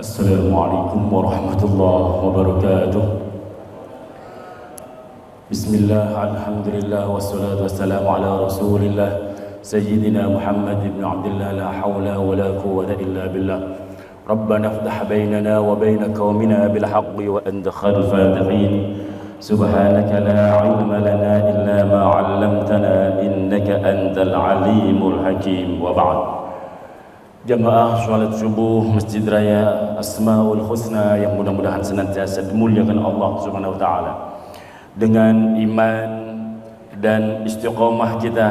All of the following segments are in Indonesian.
Assalamualaikum warahmatullahi wabarakatuh. Bismillah, alhamdulillah, wassalatu wassalamu ala rasulillah Sayyidina Muhammad ibn Abdullah, la hawla wa la quwwata illa billah. Rabbana aftah bainana wa baina qawmina bil haqqi wa anta khairul fatihin. Subhanaka la ilma lana illa ma 'allamtana innaka antal alimul hakim. Wa ba'd. Jamaah sholat subuh Masjid Raya Asmaul Husna yang mudah-mudahan senantiasa dimuliakan Allah Subhanahu wa taala. Dengan iman dan istiqomah kita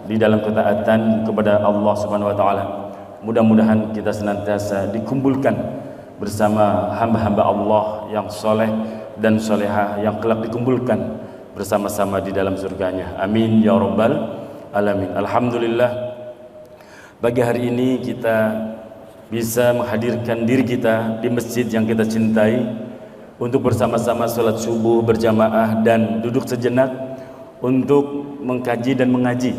di dalam ketaatan kepada Allah Subhanahu wa taala, mudah-mudahan kita senantiasa dikumpulkan bersama hamba-hamba Allah yang soleh dan solehah yang kelak dikumpulkan bersama-sama di dalam surganya. Amin ya rabbal alamin. Alhamdulillah, pagi hari ini kita bisa menghadirkan diri kita di masjid yang kita cintai untuk bersama-sama sholat subuh berjamaah dan duduk sejenak untuk mengkaji dan mengaji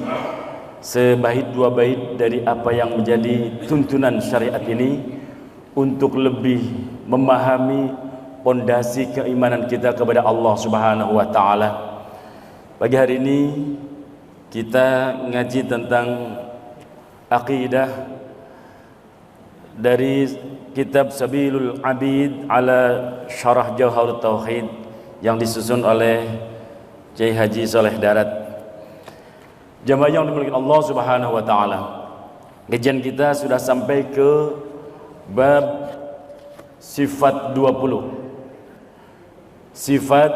sebait dua bait dari apa yang menjadi tuntunan syariat ini untuk lebih memahami pondasi keimanan kita kepada Allah Subhanahu wa taala. Pagi hari ini kita ngaji tentang aqidah dari kitab Sabilul Abid ala Syarah Jauharut Tauhid yang disusun oleh Kiai Haji Soleh Darat. Jamaah yang dimuliakan Allah Subhanahu wa taala, kajian kita sudah sampai ke bab sifat 20. Sifat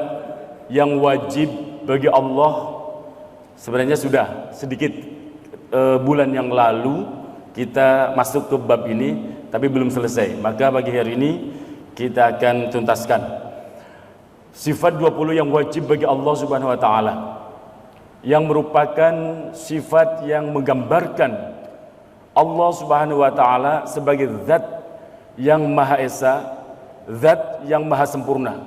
yang wajib bagi Allah. Sebenarnya sudah sedikit bulan yang lalu kita masuk ke bab ini, tapi belum selesai. Maka pagi hari ini kita akan tuntaskan sifat 20 yang wajib bagi Allah Subhanahu wa taala, yang merupakan sifat yang menggambarkan Allah Subhanahu wa taala sebagai zat yang maha esa, zat yang maha sempurna.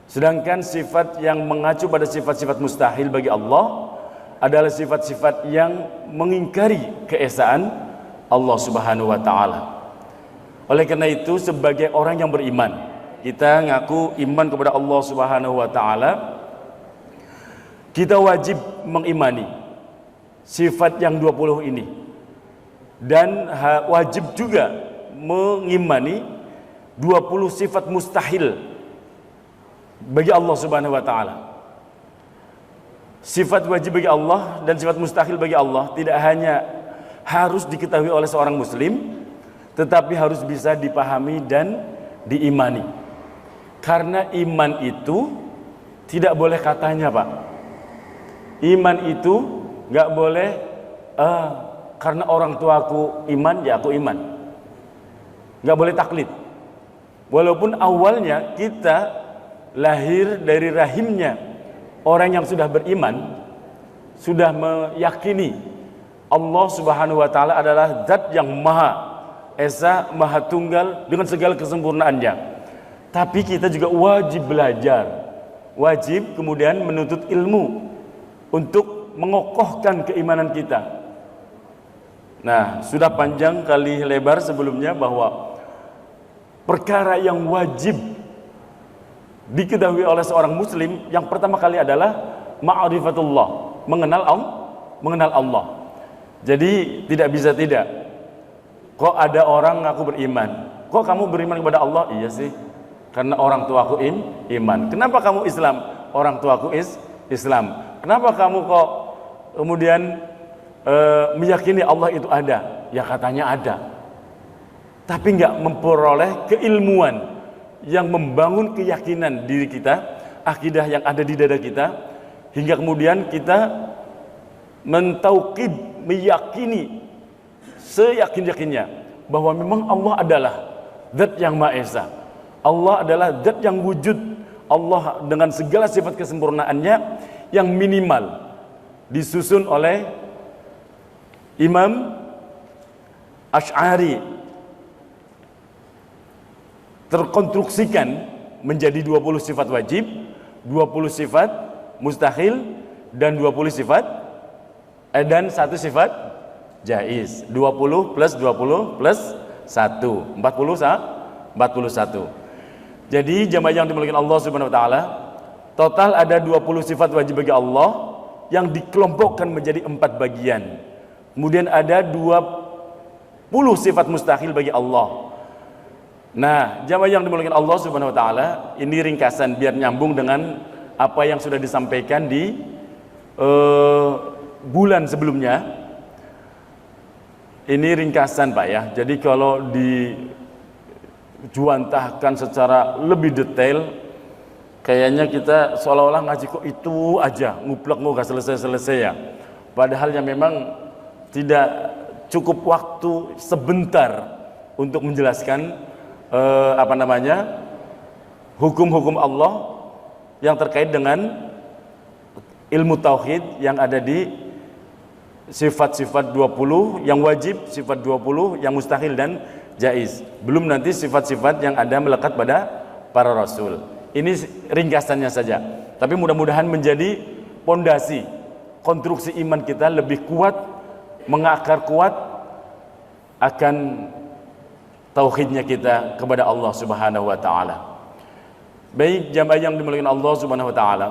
Sedangkan sifat yang mengacu pada sifat-sifat mustahil bagi Allah adalah sifat-sifat yang mengingkari keesaan Allah Subhanahu wa taala. Oleh karena itu, sebagai orang yang beriman, kita ngaku iman kepada Allah Subhanahu wa taala, kita wajib mengimani sifat yang 20 ini, dan wajib juga mengimani 20 sifat mustahil bagi Allah Subhanahu wa taala. Sifat wajib bagi Allah dan sifat mustahil bagi Allah tidak hanya harus diketahui oleh seorang muslim, tetapi harus bisa dipahami dan diimani. Karena iman itu tidak boleh katanya, Pak. Iman itu nggak boleh karena orang tuaku iman, ya aku iman. Nggak boleh taklid. Walaupun awalnya kita lahir dari rahimnya orang yang sudah beriman, sudah meyakini Allah Subhanahu wa taala adalah zat yang maha esa, maha tunggal dengan segala kesempurnaannya. Tapi kita juga wajib belajar, wajib kemudian menuntut ilmu untuk mengokohkan keimanan kita. Nah, sudah panjang kali lebar sebelumnya bahwa perkara yang wajib diketahui oleh seorang muslim yang pertama kali adalah ma'rifatullah, mengenal Allah. Jadi tidak bisa tidak. Kok ada orang ngaku beriman, kok kamu beriman kepada Allah? Iya sih, karena orang tuaku iman. Kenapa kamu Islam? Orang tuaku Islam. Kenapa kamu kok kemudian meyakini Allah itu ada? Ya katanya ada, tapi nggak memperoleh keilmuan yang membangun keyakinan diri kita, akidah yang ada di dada kita, hingga kemudian kita mentaukid, meyakini seyakin-yakinnya bahwa memang Allah adalah zat yang maha esa, Allah adalah zat yang wujud, Allah dengan segala sifat kesempurnaannya yang minimal disusun oleh Imam Asy'ari, terkonstruksikan menjadi 20 sifat wajib, 20 sifat mustahil, dan 20 sifat dan 1 sifat jaiz. 20 plus 20 plus 41. Jadi jamaah yang dimuliakan Allah Subhanahu wa taala, total ada 20 sifat wajib bagi Allah yang dikelompokkan menjadi 4 bagian. Kemudian ada 20 sifat mustahil bagi Allah. Nah, jamaah yang dimuliakan Allah Subhanahu wa taala, ini ringkasan biar nyambung dengan apa yang sudah disampaikan di bulan sebelumnya. Ini ringkasan Pak ya. Jadi kalau dijuantahkan secara lebih detail, kayaknya kita seolah-olah ngaji kok itu aja, nguplek nggak selesai-selesai ya. Padahal yang memang tidak cukup waktu sebentar untuk menjelaskan hukum-hukum Allah yang terkait dengan ilmu tauhid yang ada di sifat-sifat 20 yang wajib, sifat 20 yang mustahil dan jaiz. Belum nanti sifat-sifat yang ada melekat pada para rasul. Ini ringkasannya saja. Tapi mudah-mudahan menjadi pondasi konstruksi iman kita lebih kuat, mengakar kuat akan tauhidnya kita kepada Allah Subhanahu wa taala. Baik jamaah yang dimuliakan Allah Subhanahu wa taala,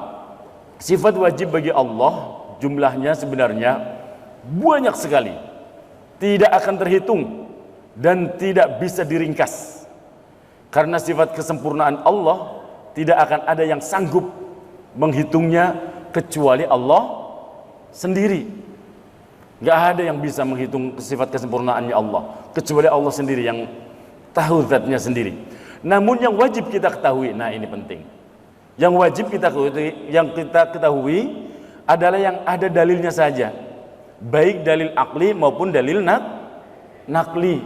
sifat wajib bagi Allah jumlahnya sebenarnya banyak sekali. Tidak akan terhitung dan tidak bisa diringkas. Karena sifat kesempurnaan Allah tidak akan ada yang sanggup menghitungnya kecuali Allah sendiri. Gak ada yang bisa menghitung sifat kesempurnaannya Allah kecuali Allah sendiri yang tahu zatnya sendiri. Namun yang wajib kita ketahui, nah ini penting. Yang wajib kita ketahui adalah yang ada dalilnya saja, baik dalil akli maupun dalil nakli.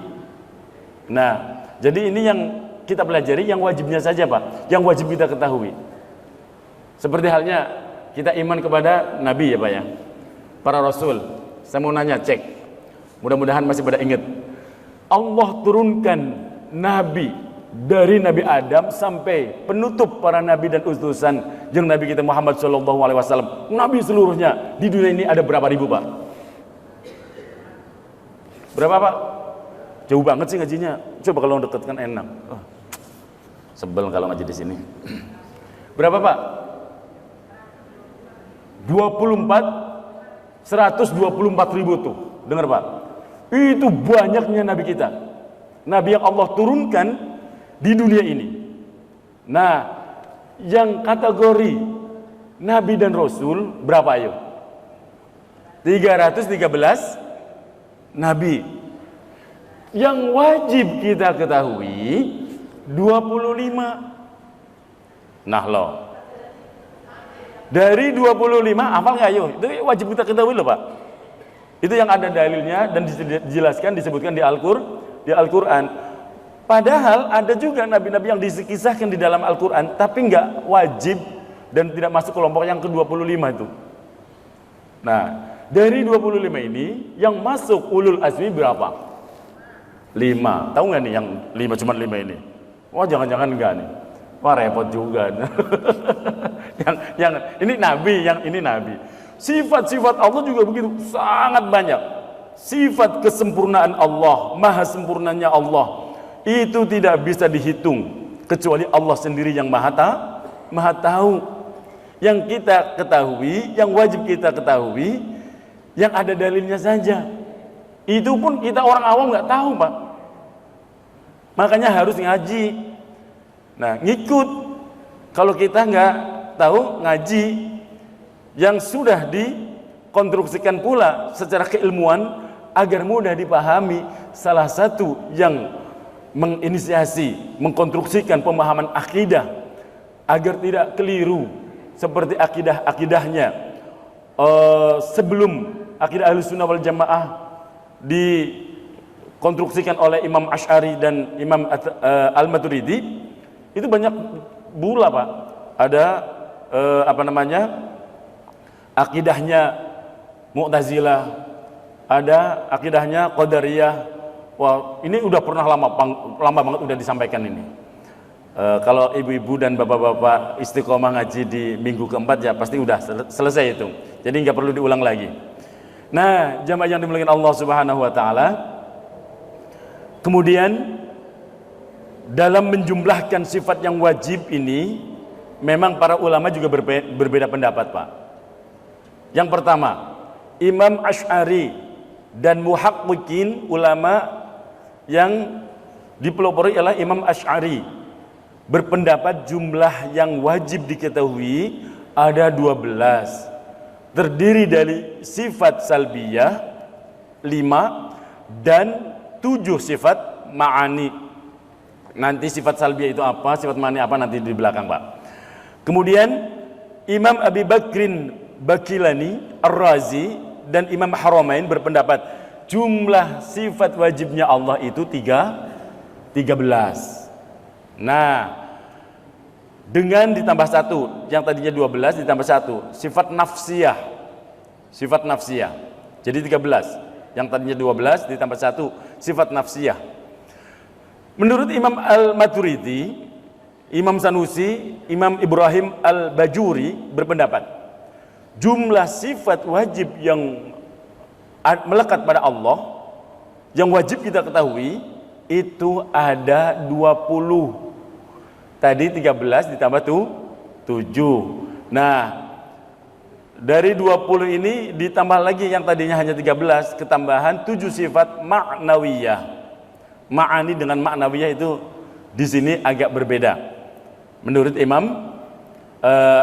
Nah, jadi ini yang kita pelajari yang wajibnya saja Pak, yang wajib kita ketahui. Seperti halnya kita iman kepada Nabi ya Pak ya, para Rasul. Saya mau nanya, cek, mudah-mudahan masih pada ingat. Allah turunkan Nabi dari Nabi Adam sampai penutup para Nabi dan utusan yang Nabi kita Muhammad SAW. Nabi seluruhnya di dunia ini ada berapa ribu Pak? Berapa Pak? Jauh banget sih ngajinya. Coba kalau dekatkan enak. Sebel kalau ngaji di sini. Berapa Pak? 124 ribu tuh. Dengar Pak. Itu banyaknya Nabi kita. Nabi yang Allah turunkan di dunia ini. Nah, yang kategori Nabi dan Rasul berapa ayo? 313 Nabi. Yang wajib kita ketahui 25. Nah loh, dari 25 hafal nggak ayo? Itu wajib kita ketahui loh Pak. Itu yang ada dalilnya dan dijelaskan, disebutkan di Al-Quran. Padahal ada juga nabi-nabi yang dikisahkan di dalam Al-Quran, tapi nggak wajib dan tidak masuk kelompok yang ke-25 itu. Nah, dari 25 ini yang masuk ulul azmi berapa? 5. Tahu nggak nih yang 5 cuma 5 ini? Wah, jangan-jangan enggak nih. Wah, repot juga. yang ini nabi, yang ini nabi. Sifat-sifat Allah juga begitu, sangat banyak. Sifat kesempurnaan Allah, maha sempurnanya Allah, itu tidak bisa dihitung kecuali Allah sendiri yang maha tahu. Yang kita ketahui, yang wajib kita ketahui, yang ada dalilnya saja. Itu pun kita orang awam nggak tahu Pak. Makanya harus ngaji. Nah, ngikut. Kalau kita nggak tahu, ngaji. Yang sudah dikonstruksikan pula secara keilmuan agar mudah dipahami. Salah satu yang menginisiasi, mengkonstruksikan pemahaman akidah agar tidak keliru seperti akidah-akidahnya sebelum akidah Ahlussunnah wal Jamaah dikonstruksikan oleh Imam Asy'ari dan Imam Al-Maturidi. Itu banyak pula Pak. Ada akidahnya Mu'tazilah, ada akidahnya Qadariyah. Wah, ini udah pernah lama banget udah disampaikan ini. Kalau ibu-ibu dan bapak-bapak istiqomah ngaji di minggu keempat ya pasti udah selesai itu. Jadi nggak perlu diulang lagi. Nah, jamaah yang dimuliakan Allah Subhanahu wa taala, Kemudian dalam menjumlahkan sifat yang wajib ini memang para ulama juga berbeda pendapat, Pak. Yang pertama, Imam Asy'ari dan muhaqqiqin, ulama yang dipelopori adalah Imam Asy'ari, berpendapat jumlah yang wajib diketahui ada 12. Terdiri dari sifat salbiyah 5 dan 7 sifat ma'ani. Nanti sifat salbiyah itu apa, sifat ma'ani apa nanti di belakang, Pak. Kemudian Imam Abi Bakrin Bakilani Ar-Razi dan Imam Haramain berpendapat jumlah sifat wajibnya Allah itu 13. Nah, dengan ditambah 1, yang tadinya 12 ditambah 1, sifat nafsiyah. Sifat nafsiyah. Jadi 13. Yang tadinya 12 ditambah 1, sifat nafsiyah. Menurut Imam Al-Maturidi, Imam Sanusi, Imam Ibrahim Al-Bajuri berpendapat jumlah sifat wajib yang melekat pada Allah yang wajib kita ketahui itu ada 20. Tadi 13 ditambah 7. Nah, dari 20 ini ditambah lagi yang tadinya hanya 13, ketambahan 7 sifat ma'nawiyah. Ma'ani dengan ma'nawiyah itu di sini agak berbeda. Menurut Imam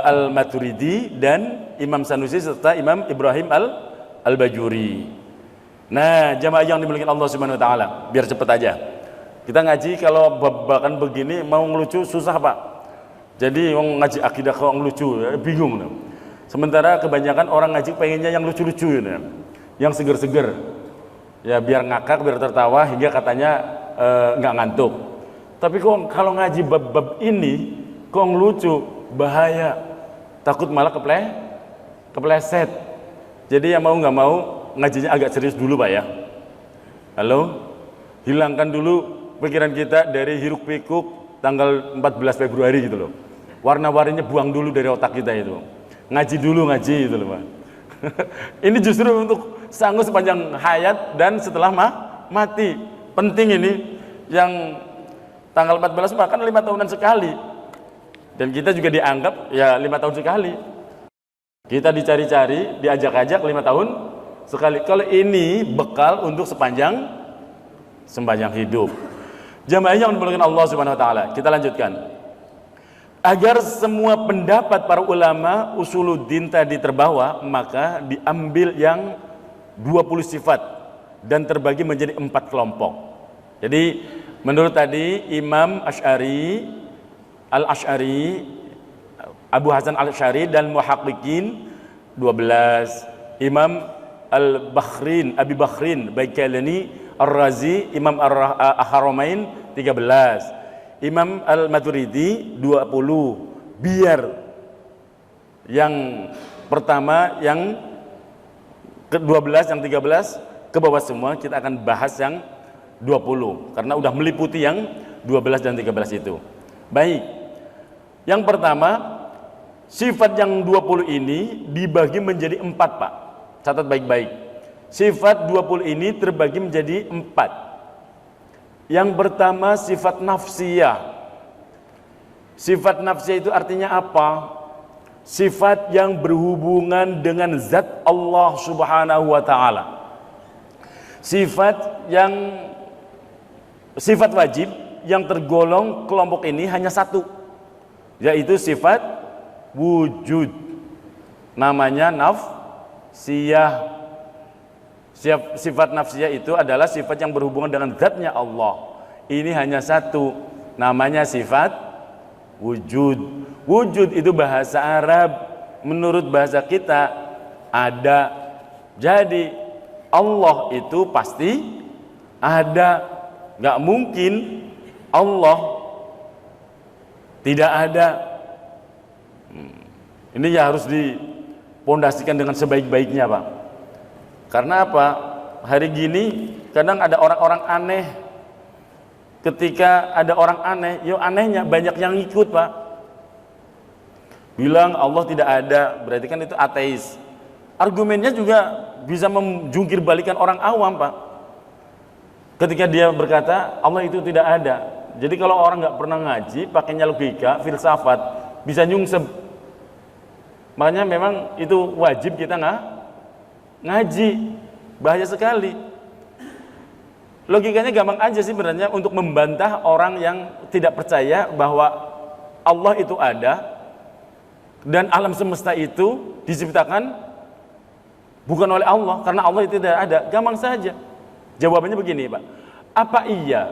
Al-Maturidi dan Imam Sanusi serta Imam Ibrahim Al-Bajuri. Nah, jamaah yang dimiliki Allah Subhanahu wa taala, biar cepet aja. Kita ngaji kalau babakan begini mau ngelucu susah, Pak. Jadi wong ngaji akidah kok ngelucu, bingung. Sementara kebanyakan orang ngaji pengennya yang lucu-lucu ya, yang seger-seger. Ya biar ngakak, biar tertawa hingga katanya nggak ngantuk. Tapi kok kalau ngaji bab-bab ini kok ngelucu, bahaya. Takut malah kepleset. Jadi yang mau nggak mau ngajinya agak serius dulu, Pak ya. Halo? Hilangkan dulu pikiran kita dari hiruk pikuk tanggal 14 Februari gitu loh. Warna-warninya buang dulu dari otak kita itu. Ngaji dulu gitu loh, Pak. Ini justru untuk sanggup sepanjang hayat dan setelah mati. Penting ini yang tanggal 14 bahkan 5 tahunan sekali. Dan kita juga dianggap ya 5 tahun sekali. Kita dicari-cari, diajak-ajak 5 tahun sekali. Kalau ini bekal untuk sepanjang hidup. Jamaah yang dimuliakan Allah Subhanahu wa taala, kita lanjutkan. Agar semua pendapat para ulama usuluddin tadi terbawa, maka diambil yang 20 sifat dan terbagi menjadi 4 kelompok. Jadi menurut tadi Imam Asy'ari, Al-Asy'ari, Abu Hasan Al-Asy'ari dan muhaqqiqin 12, Imam Al-Bakhrin, Abi Bakhrin Baikalani Ar-Razi, Imam Ar-Haramain 13, Imam Al-Maturidi 20. Biar yang pertama, yang ke-12, yang 13 ke bawah semua, kita akan bahas yang 20 karena udah meliputi yang 12 dan 13 itu. Baik. Yang pertama, sifat yang 20 ini dibagi menjadi 4, Pak. Catat baik-baik. Sifat 20 ini terbagi menjadi 4. Yang pertama sifat nafsiyah. Sifat nafsiyah itu artinya apa? Sifat yang berhubungan dengan zat Allah Subhanahu wa taala. Sifat wajib yang tergolong kelompok ini hanya satu, yaitu sifat wujud. Namanya nafsiyah. Sifat nafsiyah itu adalah sifat yang berhubungan dengan zatnya Allah. Ini hanya satu, namanya sifat wujud. Wujud itu bahasa Arab, menurut bahasa kita ada. Jadi Allah itu pasti ada. Gak mungkin Allah tidak ada. Ini ya harus dipondasikan dengan sebaik-baiknya, Pak. Karena apa? Hari gini kadang ada orang-orang aneh. Ketika ada orang aneh, yo anehnya banyak yang ikut, Pak. Bilang Allah tidak ada, berarti kan itu ateis. Argumennya juga bisa menjungkir balikan orang awam, Pak. ketika dia berkata Allah itu tidak ada. Jadi kalau orang nggak pernah ngaji, pakainya logika, filsafat, bisa nyungsep. Makanya memang itu wajib kita ngaji. Bahaya sekali. Logikanya gampang aja sih sebenarnya untuk membantah orang yang tidak percaya bahwa Allah itu ada dan alam semesta itu diciptakan bukan oleh Allah, karena Allah itu tidak ada. Gampang saja. Jawabannya begini, Pak. Apa iya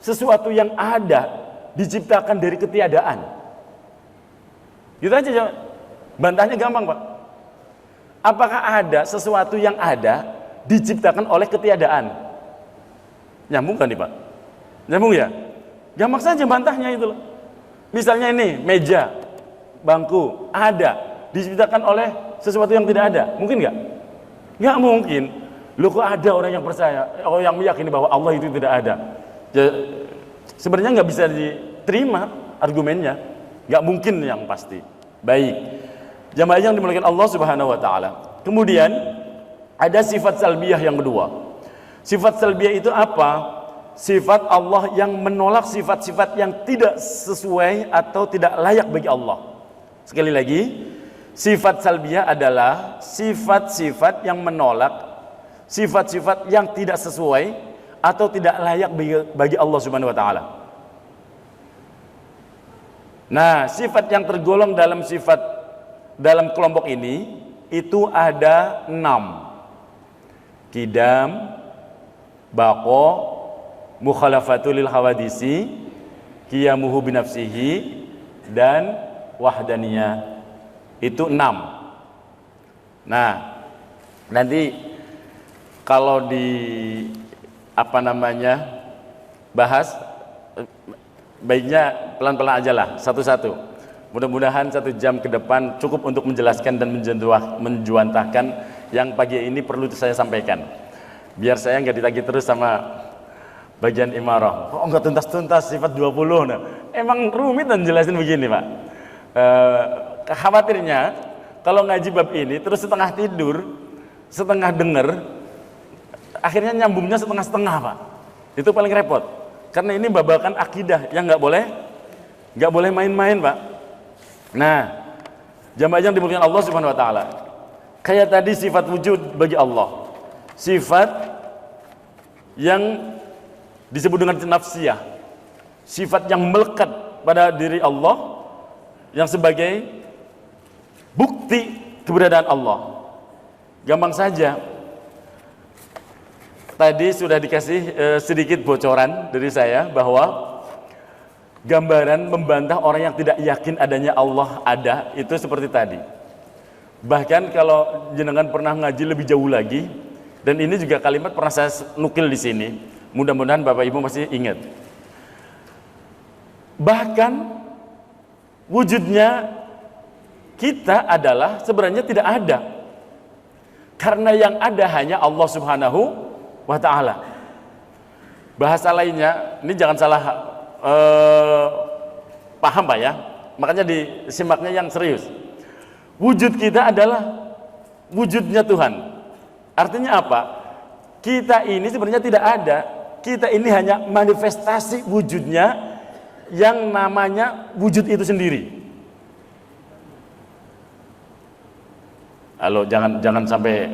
sesuatu yang ada diciptakan dari ketiadaan? Gitu aja. Bantahnya gampang, Pak. Apakah ada sesuatu yang ada diciptakan oleh ketiadaan? Nyambung kan nih, Pak? Nyambung ya? Gampang saja bantahnya itu loh. Misalnya ini meja, bangku ada diciptakan oleh sesuatu yang tidak ada, mungkin nggak? Nggak mungkin. Loh, kok ada orang yang percaya, orang yang meyakini bahwa Allah itu tidak ada? Sebenarnya nggak bisa diterima argumennya, nggak mungkin yang pasti. Baik, jamaah yang dimuliakan Allah Subhanahu Wa Taala. Kemudian ada sifat salbiyah yang kedua. Sifat salbiyah itu apa? Sifat Allah yang menolak sifat-sifat yang tidak sesuai atau tidak layak bagi Allah. Sekali lagi, sifat salbiyah adalah sifat-sifat yang menolak sifat-sifat yang tidak sesuai atau tidak layak bagi Allah Subhanahu wa taala. Nah, sifat yang tergolong dalam kelompok ini itu ada 6. Qidam, baqo, mukhalafatul lil hawadisi, qiyamuhu binafsihi, dan wahdaniyah. Itu 6. Nah, nanti kalau bahas, baiknya pelan-pelan aja lah, satu-satu. Mudah-mudahan 1 jam ke depan cukup untuk menjelaskan dan menjuantahkan yang pagi ini perlu saya sampaikan. Biar saya nggak ditagih terus sama bagian imarah. Kok nggak tuntas-tuntas sifat 20? Nah, emang rumit dan jelasin begini, Pak. Khawatirnya kalau ngaji bab ini terus setengah tidur, setengah denger, akhirnya nyambungnya setengah-setengah, Pak. Itu paling repot. Karena ini babakan akidah yang nggak boleh main-main, Pak. Nah, jamaah yang dimuliakan Allah Subhanahu wa taala. Kayak tadi sifat wujud bagi Allah. Sifat yang disebut dengan nafsiyah. Sifat yang melekat pada diri Allah yang sebagai bukti keberadaan Allah. Gampang saja. Tadi sudah dikasih sedikit bocoran dari saya bahwa gambaran membantah orang yang tidak yakin adanya Allah ada itu seperti tadi. Bahkan kalau jenengan pernah ngaji lebih jauh lagi, dan ini juga kalimat pernah saya nukil di sini. Mudah-mudahan Bapak Ibu masih ingat. Bahkan wujudnya kita adalah sebenarnya tidak ada. Karena yang ada hanya Allah Subhanahu wa ta'ala. Bahasa lainnya, ini jangan salah paham, Pak ya. Makanya disimaknya yang serius. Wujud kita adalah wujudnya Tuhan. Artinya apa? Kita ini sebenarnya tidak ada. Kita ini hanya manifestasi wujudnya yang namanya wujud itu sendiri. Halo, jangan sampai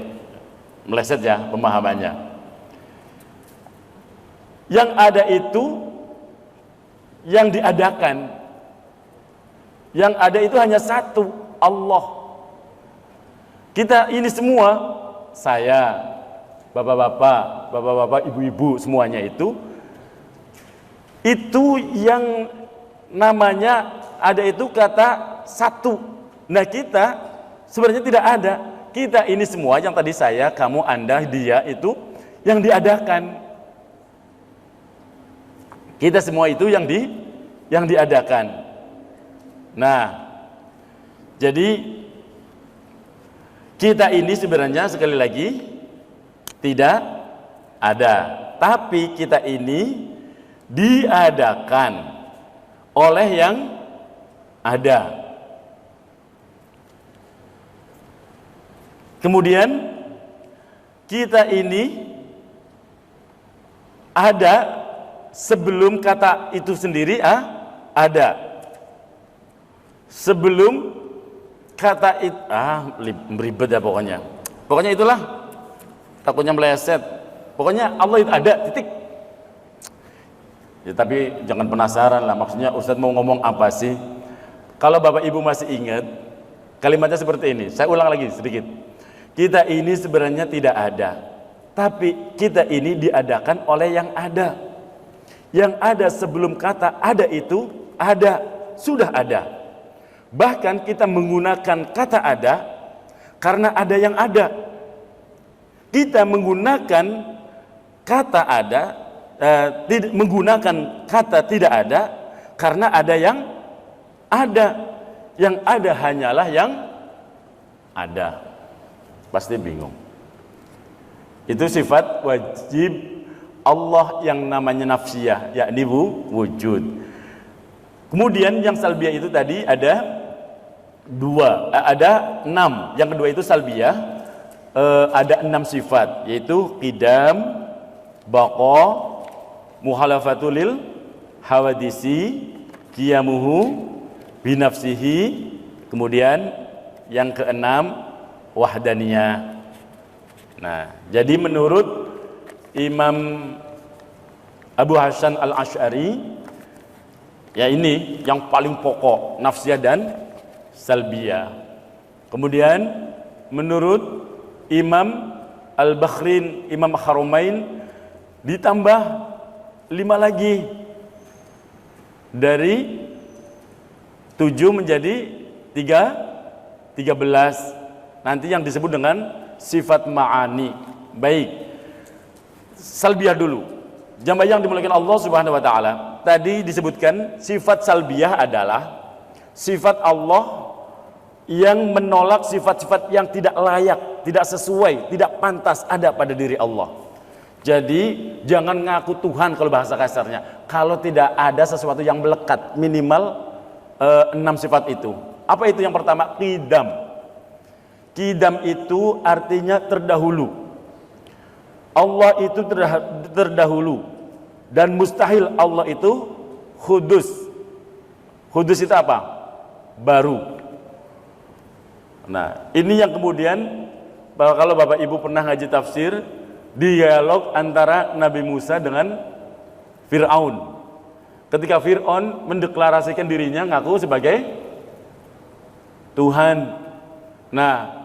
meleset ya pemahamannya. Yang ada itu yang diadakan. Yang ada itu hanya satu, Allah. Kita ini semua, saya, bapak-bapak, ibu-ibu, semuanya itu yang namanya ada itu kata satu. Nah, kita sebenarnya tidak ada. Kita ini semua yang tadi saya, kamu, Anda, dia itu yang diadakan. Kita semua itu yang diadakan. Nah, jadi kita ini sebenarnya sekali lagi tidak ada, tapi kita ini diadakan oleh yang ada. Kemudian kita ini Ada sebelum kata itu sendiri, ada. Sebelum kata itu, ribet ya pokoknya. Pokoknya itulah, takutnya meleset. Pokoknya Allah itu ada, titik. Ya, tapi jangan penasaran lah, maksudnya Ustadz mau ngomong apa sih? Kalau Bapak Ibu masih ingat, kalimatnya seperti ini. Saya ulang lagi sedikit. Kita ini sebenarnya tidak ada, tapi kita ini diadakan oleh yang ada. Yang ada sebelum kata ada itu, ada, sudah ada. Bahkan kita menggunakan kata ada karena ada yang ada. Kita menggunakan kata ada, menggunakan kata tidak ada karena ada yang ada. Yang ada hanyalah yang ada. Pasti bingung. Itu sifat wajib Allah yang namanya nafsiyah, yakni wujud. Kemudian yang salbiyah itu tadi ada ada 6. Yang kedua itu salbiyah, ada 6 sifat, yaitu qidam, baqa, muhalafatulil hawadisi, qiyamuhu binafsihi, kemudian yang keenam wahdaniyah. Nah, jadi menurut Imam Abu Hasan al-Asy'ari, ya ini yang paling pokok, nafsiyah dan salbiyah. Kemudian menurut Imam Al-Bakhrin, Imam Harumain, ditambah 5 lagi, dari 7 menjadi 13. Nanti yang disebut dengan sifat ma'ani. Baik, salbiyah dulu. Jamaah yang dimuliakan Allah Subhanahu wa taala, tadi disebutkan sifat salbiyah adalah sifat Allah yang menolak sifat-sifat yang tidak layak, tidak sesuai, tidak pantas ada pada diri Allah. Jadi jangan ngaku Tuhan kalau bahasa kasarnya, kalau tidak ada sesuatu yang melekat, minimal 6 sifat itu. Apa itu? Yang pertama, qidam. Qidam itu artinya terdahulu. Allah itu terdahulu, dan mustahil Allah itu hudus. Hudus itu apa? Baru. Nah, ini yang kemudian kalau Bapak Ibu pernah ngaji tafsir, dialog antara Nabi Musa dengan Fir'aun. Ketika Fir'aun mendeklarasikan dirinya ngaku sebagai Tuhan. Nah,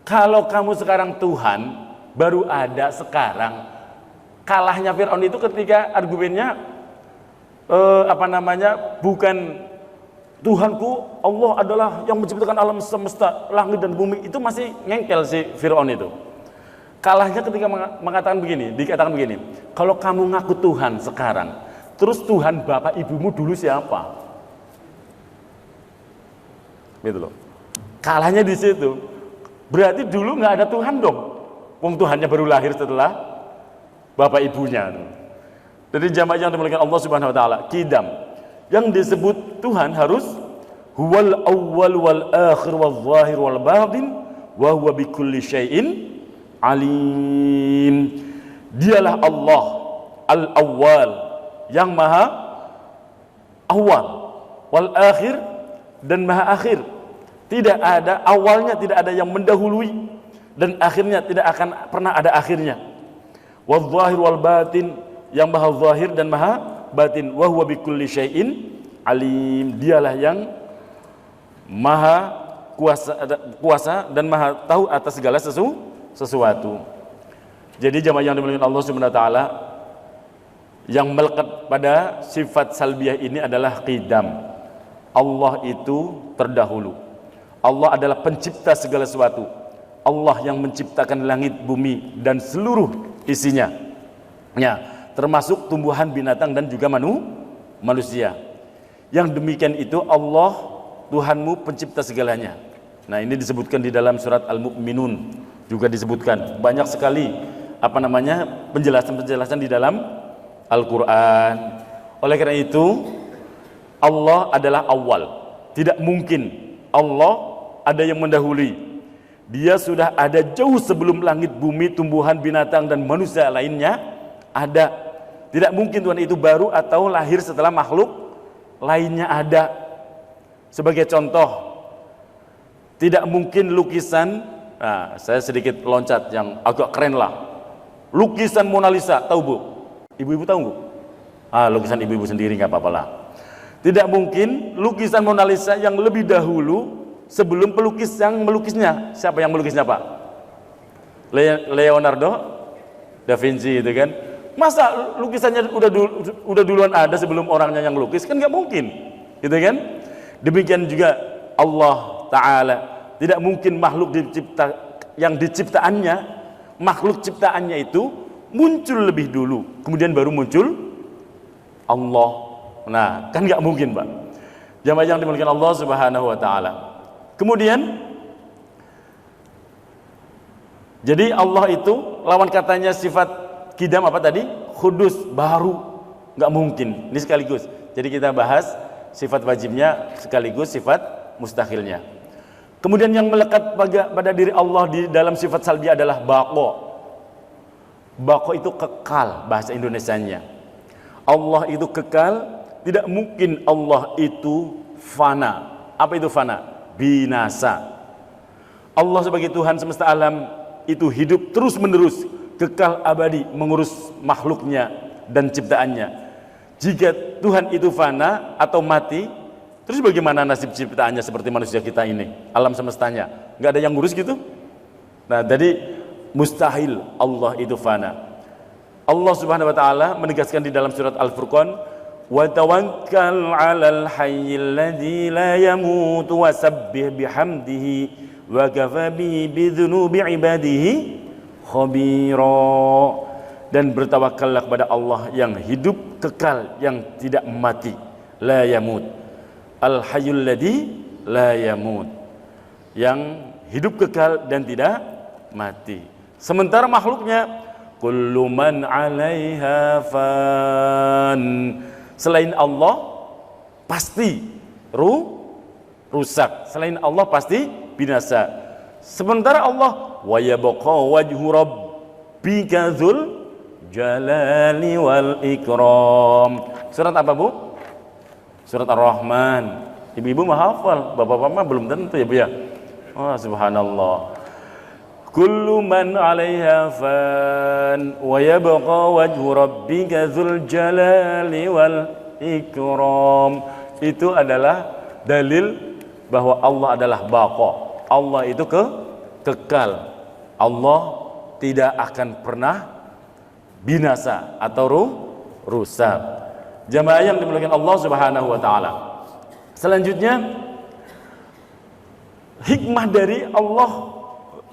kalau kamu sekarang Tuhan, baru ada sekarang. Kalahnya Fir'aun itu ketika argumennya bukan Tuhanku, Allah adalah yang menciptakan alam semesta, langit dan bumi. Itu masih ngengkel si Fir'aun itu. Kalahnya ketika mengatakan begini, dikatakan begini, kalau kamu ngaku Tuhan sekarang, terus Tuhan bapak ibumu dulu siapa? Gitu loh. Kalahnya di situ. Berarti dulu nggak ada Tuhan dong. Wong Tuhannya baru lahir setelah bapak ibunya. Jadi jamaah yang dimuliakan Allah Subhanahu wa taala, qidam. Yang disebut Tuhan harus huwal awwal wal akhir wal zahir wal batin wa huwa bikulli syai'in alim. Dialah Allah al-awwal, yang maha awal, wal akhir, dan maha akhir. Tidak ada awalnya, tidak ada yang mendahului, dan akhirnya tidak akan pernah ada akhirnya. Wal zahir wal batin, yang maha zahir dan maha batin. Wa huwa bikulli syai'in alim. Dialah yang maha kuasa dan maha tahu atas segala sesuatu. Jadi jamaah yang dimuliakan Allah Subhanahu wa taala, yang melekat pada sifat salbiyah ini adalah qidam. Allah itu terdahulu. Allah adalah pencipta segala sesuatu. Allah yang menciptakan langit, bumi, dan seluruh isinya. Ya, termasuk tumbuhan, binatang, dan juga manusia. Yang demikian itu Allah, Tuhanmu pencipta segalanya. Nah, ini disebutkan di dalam surat Al-Mu'minun, juga disebutkan banyak sekali penjelasan-penjelasan di dalam Al-Quran. Oleh karena itu, Allah adalah awal. Tidak mungkin Allah ada yang mendahului. Dia sudah ada jauh sebelum langit, bumi, tumbuhan, binatang, dan manusia lainnya ada. Tidak mungkin Tuhan itu baru atau lahir setelah makhluk lainnya ada. Sebagai contoh, tidak mungkin lukisan, nah saya sedikit loncat yang agak keren lah. Lukisan Mona Lisa, tahu Bu? Ibu-ibu tahu Bu? Lukisan ibu-ibu sendiri nggak apa-apa lah. Tidak mungkin lukisan Mona Lisa yang lebih dahulu sebelum pelukis yang melukisnya. Siapa yang melukisnya Pak? Leonardo da Vinci itu kan. Masa lukisannya udah duluan ada sebelum orangnya yang lukis? Kan nggak mungkin, gitu kan? Demikian juga Allah Ta'ala, tidak mungkin makhluk yang diciptaannya, makhluk ciptaannya itu muncul lebih dulu, kemudian baru muncul Allah. Nah, kan nggak mungkin Pak. Jamaah yang dimuliakan Allah Subhanahu Wa Ta'ala. Kemudian, jadi Allah itu lawan katanya sifat Kidam apa tadi? Kudus, baru, nggak mungkin. Ini sekaligus. Jadi kita bahas sifat wajibnya sekaligus sifat mustahilnya. Kemudian yang melekat pada diri Allah di dalam sifat salbi adalah baqo. Baqo itu kekal, bahasa Indonesianya. Allah itu kekal, tidak mungkin Allah itu fana. Apa itu fana? Binasa. Allah sebagai Tuhan semesta alam itu hidup terus menerus, kekal abadi mengurus makhluknya dan ciptaannya. Jika Tuhan itu fana atau mati, terus bagaimana nasib ciptaannya seperti manusia kita ini, alam semestanya? Nggak ada yang ngurus gitu? Nah, jadi mustahil Allah itu fana. Allah Subhanahu wa taala menegaskan di dalam surat Al-Furqan, "Wa tawakkal 'alal hayyil ladzi la yamut wa sabbih bihamdihi wa kafa bihi bidzunubi 'ibadihi khabira." Dan bertawakallah kepada Allah yang hidup kekal, yang tidak mati, la yamut. Al-hayyul ladzi la yamut, yang hidup kekal dan tidak mati. Sementara makhluknya kullu man 'alaiha fan, selain Allah pasti rusak, selain Allah pasti binasa. Sementara Allah wa yabqa wajhu rabbika dzul jalali wal ikram. Surat apa Bu? Surat Ar-Rahman. Ibu-ibu mah hafal, bapak-bapak mah belum tentu ya Bu ya. Oh subhanallah. Kullu man 'alaiha fan wa yabqa wajhu rabbika dzul jalali wal ikram. Itu adalah dalil bahwa Allah adalah baqa. Allah itu kekal. Allah tidak akan pernah binasa atau rusak. Jamaah yang dimuliakan Allah Subhanahu wa taala. Selanjutnya, hikmah dari Allah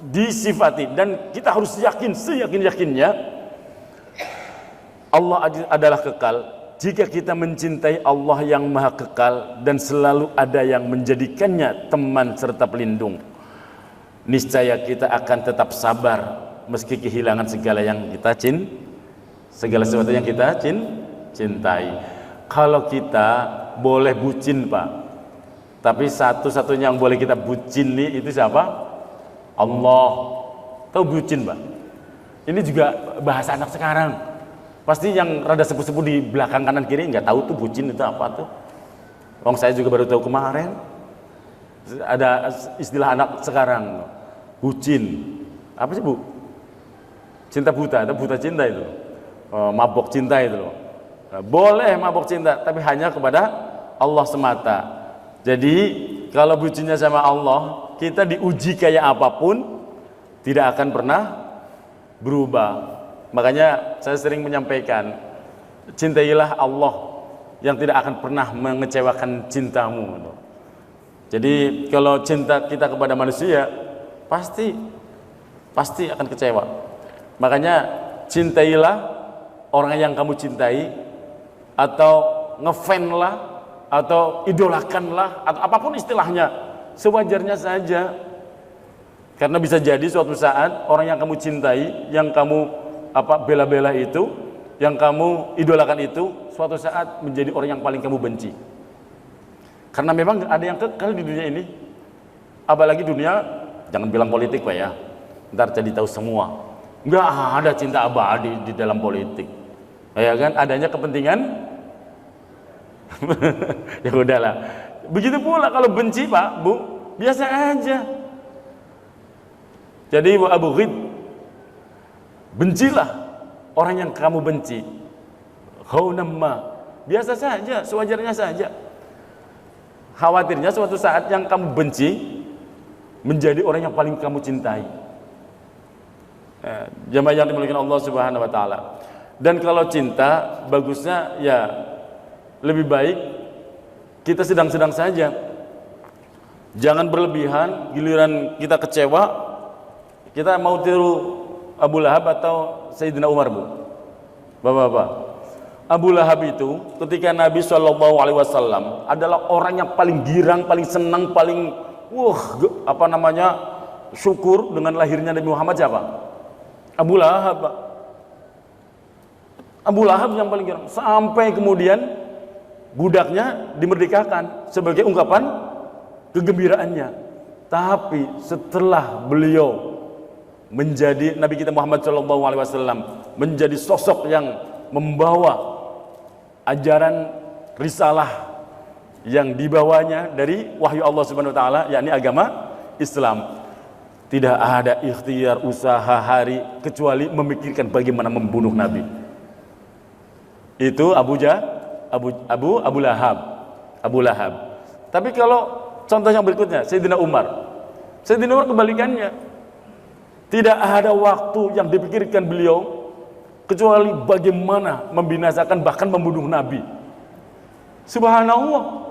disifati, dan kita harus yakin seyakin-yakinnya Allah adalah kekal. Jika kita mencintai Allah yang maha kekal dan selalu ada yang menjadikannya teman serta pelindung, niscaya kita akan tetap sabar meski kehilangan segala sesuatu yang kita cintai. Kalau kita boleh bucin Pak, tapi satu-satunya yang boleh kita bucini itu siapa? Allah. Tahu bucin Pak? Ini juga bahasa anak sekarang. Pasti yang rada sepuh-sepuh di belakang kanan kiri nggak tahu tuh bucin itu apa tuh. Wong saya juga baru tahu kemarin. Ada istilah anak sekarang, bucin. Apa sih Bu? Cinta buta, atau buta cinta itu. Mabok cinta itu loh. Nah, boleh mabok cinta, tapi hanya kepada Allah semata. Jadi kalau bucinnya sama Allah, kita diuji kayak apapun tidak akan pernah berubah. Makanya saya sering menyampaikan, cintailah Allah yang tidak akan pernah mengecewakan cintamu. Jadi kalau cinta kita kepada manusia pasti akan kecewa. Makanya cintailah orang yang kamu cintai, atau ngefan lah, atau idolakanlah, atau apapun istilahnya, sewajarnya saja. Karena bisa jadi suatu saat orang yang kamu cintai, yang kamu bela-bela itu, yang kamu idolakan itu, suatu saat menjadi orang yang paling kamu benci. Karena memang ada yang kekal di dunia ini. Apalagi dunia, jangan bilang politik Pak ya, ntar jadi tahu semua. Nggak ada cinta abadi di dalam politik. Ya kan, adanya kepentingan. Ya udahlah. Begitu pula kalau benci Pak, Bu, biasa aja. Jadi wa abghid, bencilah orang yang kamu benci. Khaunamma, biasa saja, sewajarnya saja. Khawatirnya suatu saat yang kamu benci menjadi orang yang paling kamu cintai. Jamaah yang dimuliakan Allah Subhanahu wa taala. Dan kalau cinta, bagusnya ya lebih baik kita sedang-sedang saja. Jangan berlebihan, giliran kita kecewa, kita mau tiru Abu Lahab atau Sayyidina Umar, Bu. Bapak-bapak, Abu Lahab itu ketika Nabi SAW adalah orang yang paling girang, paling senang, paling syukur dengan lahirnya Nabi Muhammad. Siapa? Abu Lahab, Pak. Abu Lahab yang paling girang, sampai kemudian budaknya dimerdekakan sebagai ungkapan kegembiraannya. Tapi setelah beliau menjadi Nabi kita Muhammad SAW, menjadi sosok yang membawa ajaran risalah yang dibawanya dari wahyu Allah Subhanahu wa taala, yakni agama Islam, tidak ada ikhtiar usaha hari kecuali memikirkan bagaimana membunuh Nabi. Itu Abu Lahab. Tapi kalau contoh yang berikutnya, Sayyidina Umar kebalikannya. Tidak ada waktu yang dipikirkan beliau kecuali bagaimana membinasakan, bahkan membunuh Nabi. Subhanallah.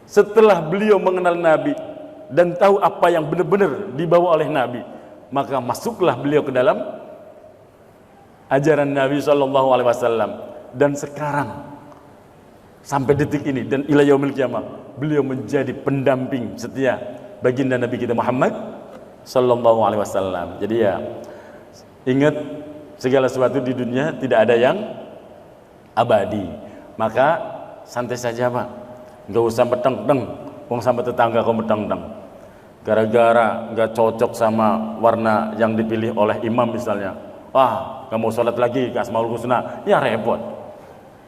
Setelah beliau mengenal Nabi dan tahu apa yang benar-benar dibawa oleh Nabi, maka masuklah beliau ke dalam ajaran Nabi SAW. Dan sekarang sampai detik ini dan ila yaumil qiyamah, beliau menjadi pendamping setia baginda Nabi kita Muhammad SAW. Jadi ya, ingat, segala sesuatu di dunia tidak ada yang abadi. Maka santai saja, Pak. Enggak usah beteng-teng, wong sama tetangga kau beteng-teng. Gara-gara enggak cocok sama warna yang dipilih oleh imam misalnya. Wah, enggak mau sholat lagi ke Asmaul Husna, ya repot.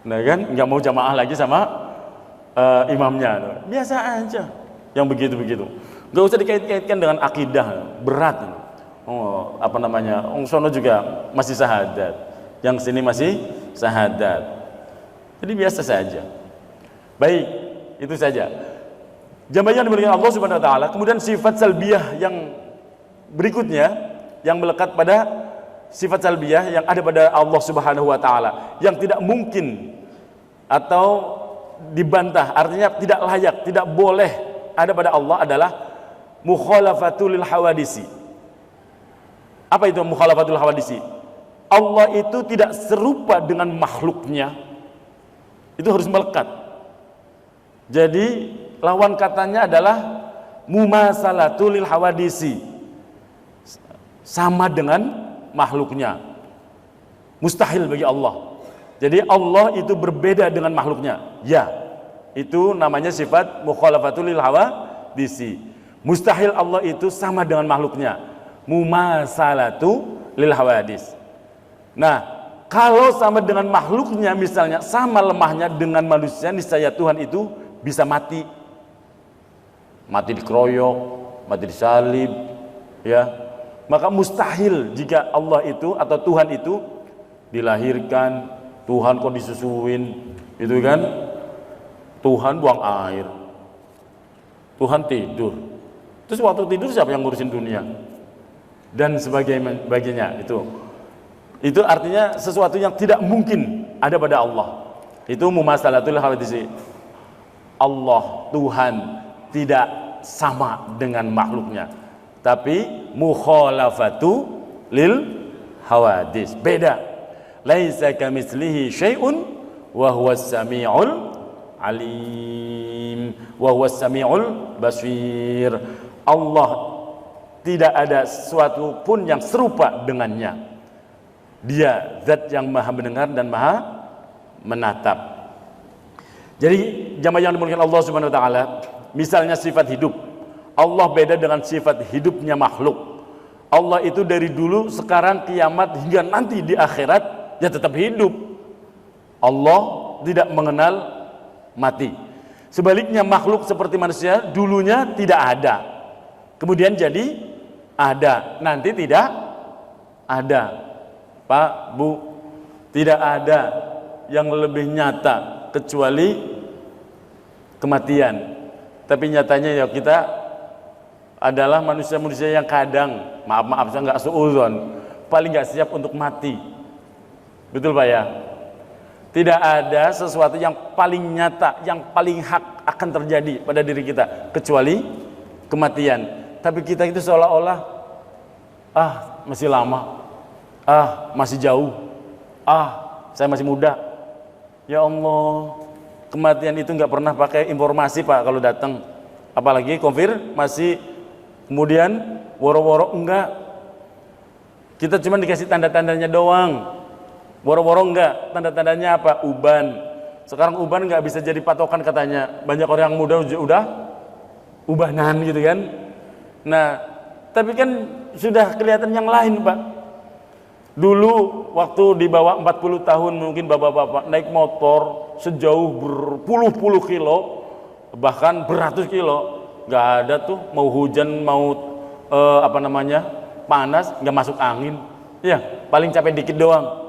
Nah kan, enggak mau jamaah lagi sama imamnya. Biasa aja yang begitu-begitu. Enggak usah dikait-kaitkan dengan akidah, berat. Sono juga masih syahadat, yang sini masih syahadat. Jadi biasa saja. Baik, itu saja. Jamaah yang dimuliakan Allah Subhanahu wa taala. Kemudian sifat salbiyah yang berikutnya yang melekat pada sifat salbiyah yang ada pada Allah Subhanahu wa taala, yang tidak mungkin atau dibantah, artinya tidak layak, tidak boleh ada pada Allah, adalah mukhalafatul hawadisi. Apa itu mukhalafatul hawadisi? Allah itu tidak serupa dengan makhluknya. Itu harus melekat. Jadi lawan katanya adalah mumasalatul hawadisi, sama dengan makhluknya. Mustahil bagi Allah. Jadi Allah itu berbeda dengan makhluknya. Ya, itu namanya sifat mukhalafatul hawadisi. Mustahil Allah itu sama dengan makhluknya. Mumasalatu lil hawadis. Nah, kalau sama dengan makhluknya, misalnya sama lemahnya dengan manusia, niscaya Tuhan itu bisa mati dikeroyok, mati disalib, ya. Maka mustahil jika Allah itu atau Tuhan itu dilahirkan, Tuhan kok disusuin, itu kan? Tuhan buang air, Tuhan tidur. Terus waktu tidur siapa yang ngurusin dunia? Dan sebagainya itu artinya sesuatu yang tidak mungkin ada pada Allah. Itu mumasalatul hawadisi. Allah, Tuhan tidak sama dengan makhluknya, tapi mukhalafatu lil hawadis, beda. Laisa kamitslihi syai'un wa huwas samiul alim wa huwas samiul basir. Allah tidak ada sesuatu pun yang serupa dengannya. Dia zat yang maha mendengar dan maha menatap. Jadi jamaah yang dimuliakan Allah Subhanahu wa taala, misalnya sifat hidup, Allah beda dengan sifat hidupnya makhluk. Allah itu dari dulu, sekarang, kiamat hingga nanti di akhirat ya tetap hidup. Allah tidak mengenal mati. Sebaliknya makhluk seperti manusia dulunya tidak ada, kemudian jadi ada, nanti tidak ada. Pak, Bu, tidak ada yang lebih nyata kecuali kematian. Tapi nyatanya ya kita adalah manusia-manusia yang kadang, maaf saya nggak suudzon, paling nggak siap untuk mati. Betul Pak ya? Tidak ada sesuatu yang paling nyata, yang paling hak akan terjadi pada diri kita kecuali kematian. Tapi kita itu seolah-olah masih lama, masih jauh, saya masih muda. Ya Allah, kematian itu nggak pernah pakai informasi Pak kalau datang, apalagi konfirmasi, kemudian woro-woro enggak. Kita cuma dikasih tanda-tandanya doang. Woro-woro enggak, tanda-tandanya apa? Uban. Sekarang uban nggak bisa jadi patokan katanya. Banyak orang yang muda udah ubanan gitu kan. Nah, tapi kan sudah kelihatan yang lain Pak. Dulu waktu di bawah 40 tahun mungkin bapak-bapak naik motor sejauh berpuluh-puluh kilo, bahkan beratus kilo, nggak ada tuh mau hujan mau panas nggak masuk angin. Ya, paling capek dikit doang.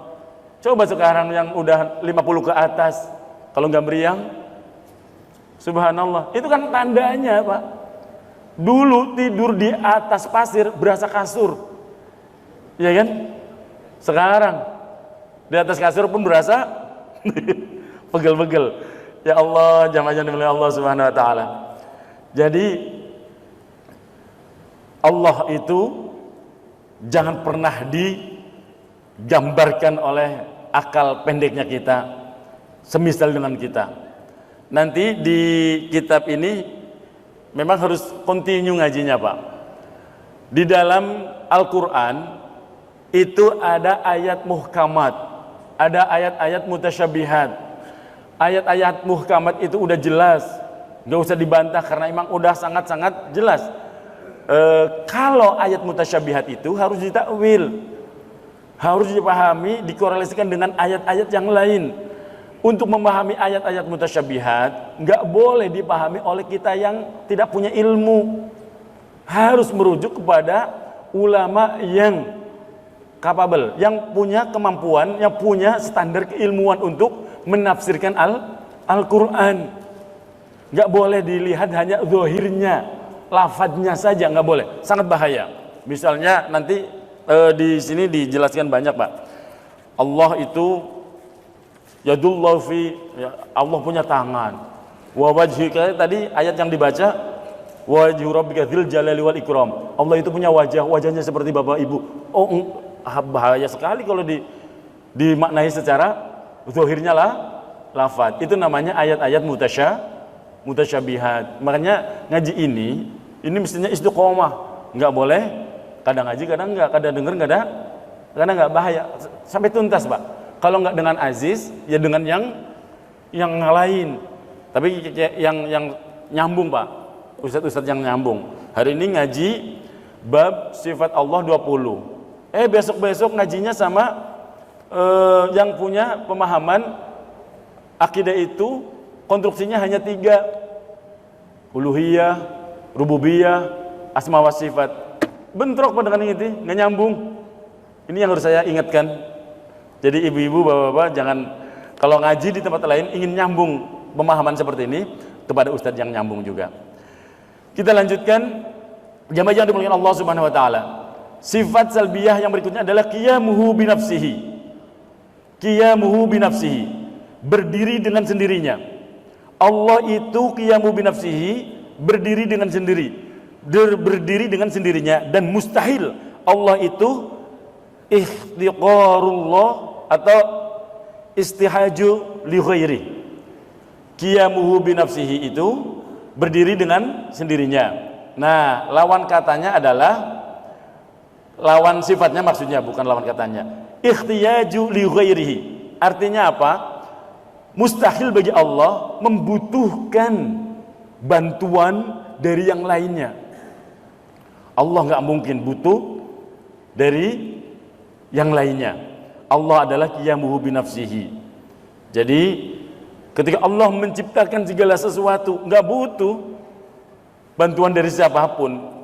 Coba sekarang yang udah 50 ke atas, kalau nggak meriang, subhanallah, itu kan tandanya Pak. Dulu tidur di atas pasir berasa kasur, ya kan? Sekarang di atas kasur pun berasa pegel-pegel. Ya Allah, jamaah yang dimiliki Allah Subhanahu Wa Taala. Jadi Allah itu jangan pernah digambarkan oleh akal pendeknya kita, semisal dengan kita. Nanti di kitab ini memang harus continue ngajinya Pak. Di dalam Al-Quran itu ada ayat muhkamat, ada ayat-ayat mutasyabihat. Ayat-ayat muhkamat itu udah jelas, nggak usah dibantah karena memang udah sangat-sangat jelas. Kalau ayat mutasyabihat itu harus ditakwil, harus dipahami, dikorelasikan dengan ayat-ayat yang lain. Untuk memahami ayat-ayat mutasyabihat nggak boleh dipahami oleh kita yang tidak punya ilmu, harus merujuk kepada ulama yang capable, yang punya kemampuan, yang punya standar keilmuan untuk menafsirkan Al-Quran. Nggak boleh dilihat hanya zahirnya, lafadznya saja, nggak boleh, sangat bahaya. Misalnya nanti di sini dijelaskan banyak Pak. Allah itu yadullah Allah punya tangan. Wa wajhika, tadi ayat yang dibaca wajhu rabbika dzil jalali wal ikram. Allah itu punya wajah, wajahnya seperti Bapak Ibu. Bahaya sekali kalau dimaknai secara zahirnya lafaz. Itu namanya ayat-ayat mutasyabihat. Makanya ngaji ini mestinya istiqomah. Enggak boleh kadang ngaji, kadang enggak, kadang denger enggak ada, kadang enggak, bahaya. Sampai tuntas, Pak. Kalau enggak dengan aziz, ya dengan yang lain. Tapi yang nyambung, Pak. Ustadz-ustadz yang nyambung. Hari ini ngaji bab sifat Allah 20. Besok-besok ngajinya sama yang punya pemahaman akidah itu konstruksinya hanya 3. Uluhiyah, rububiyah, asma wa sifat. Bentrok pada dengan ini, nggak nyambung. Ini yang harus saya ingatkan. Jadi ibu-ibu, bapak-bapak, jangan kalau ngaji di tempat lain ingin nyambung pemahaman seperti ini kepada ustadz yang nyambung juga. Kita lanjutkan, jamaah yang dimuliakan Allah Subhanahu Wa Taala. Sifat salbiyah yang berikutnya adalah qiyamuhu binafsihi. Qiyamuhu binafsihi, berdiri dengan sendirinya. Allah itu qiyamuhu binafsihi, berdiri dengan sendiri. Berdiri dengan sendirinya, dan mustahil Allah itu ikhtiqarullah atau istihaju li ghairi. Qiyamuhu binafsihi itu berdiri dengan sendirinya. Nah, lawan katanya adalah, lawan sifatnya maksudnya, bukan lawan katanya, ikhtiyaju li ghairihi. Artinya apa? Mustahil bagi Allah membutuhkan bantuan dari yang lainnya. Allah nggak mungkin butuh dari yang lainnya. Allah adalah qiyamuhu binafsihi. Jadi ketika Allah menciptakan segala sesuatu, nggak butuh bantuan dari siapapun.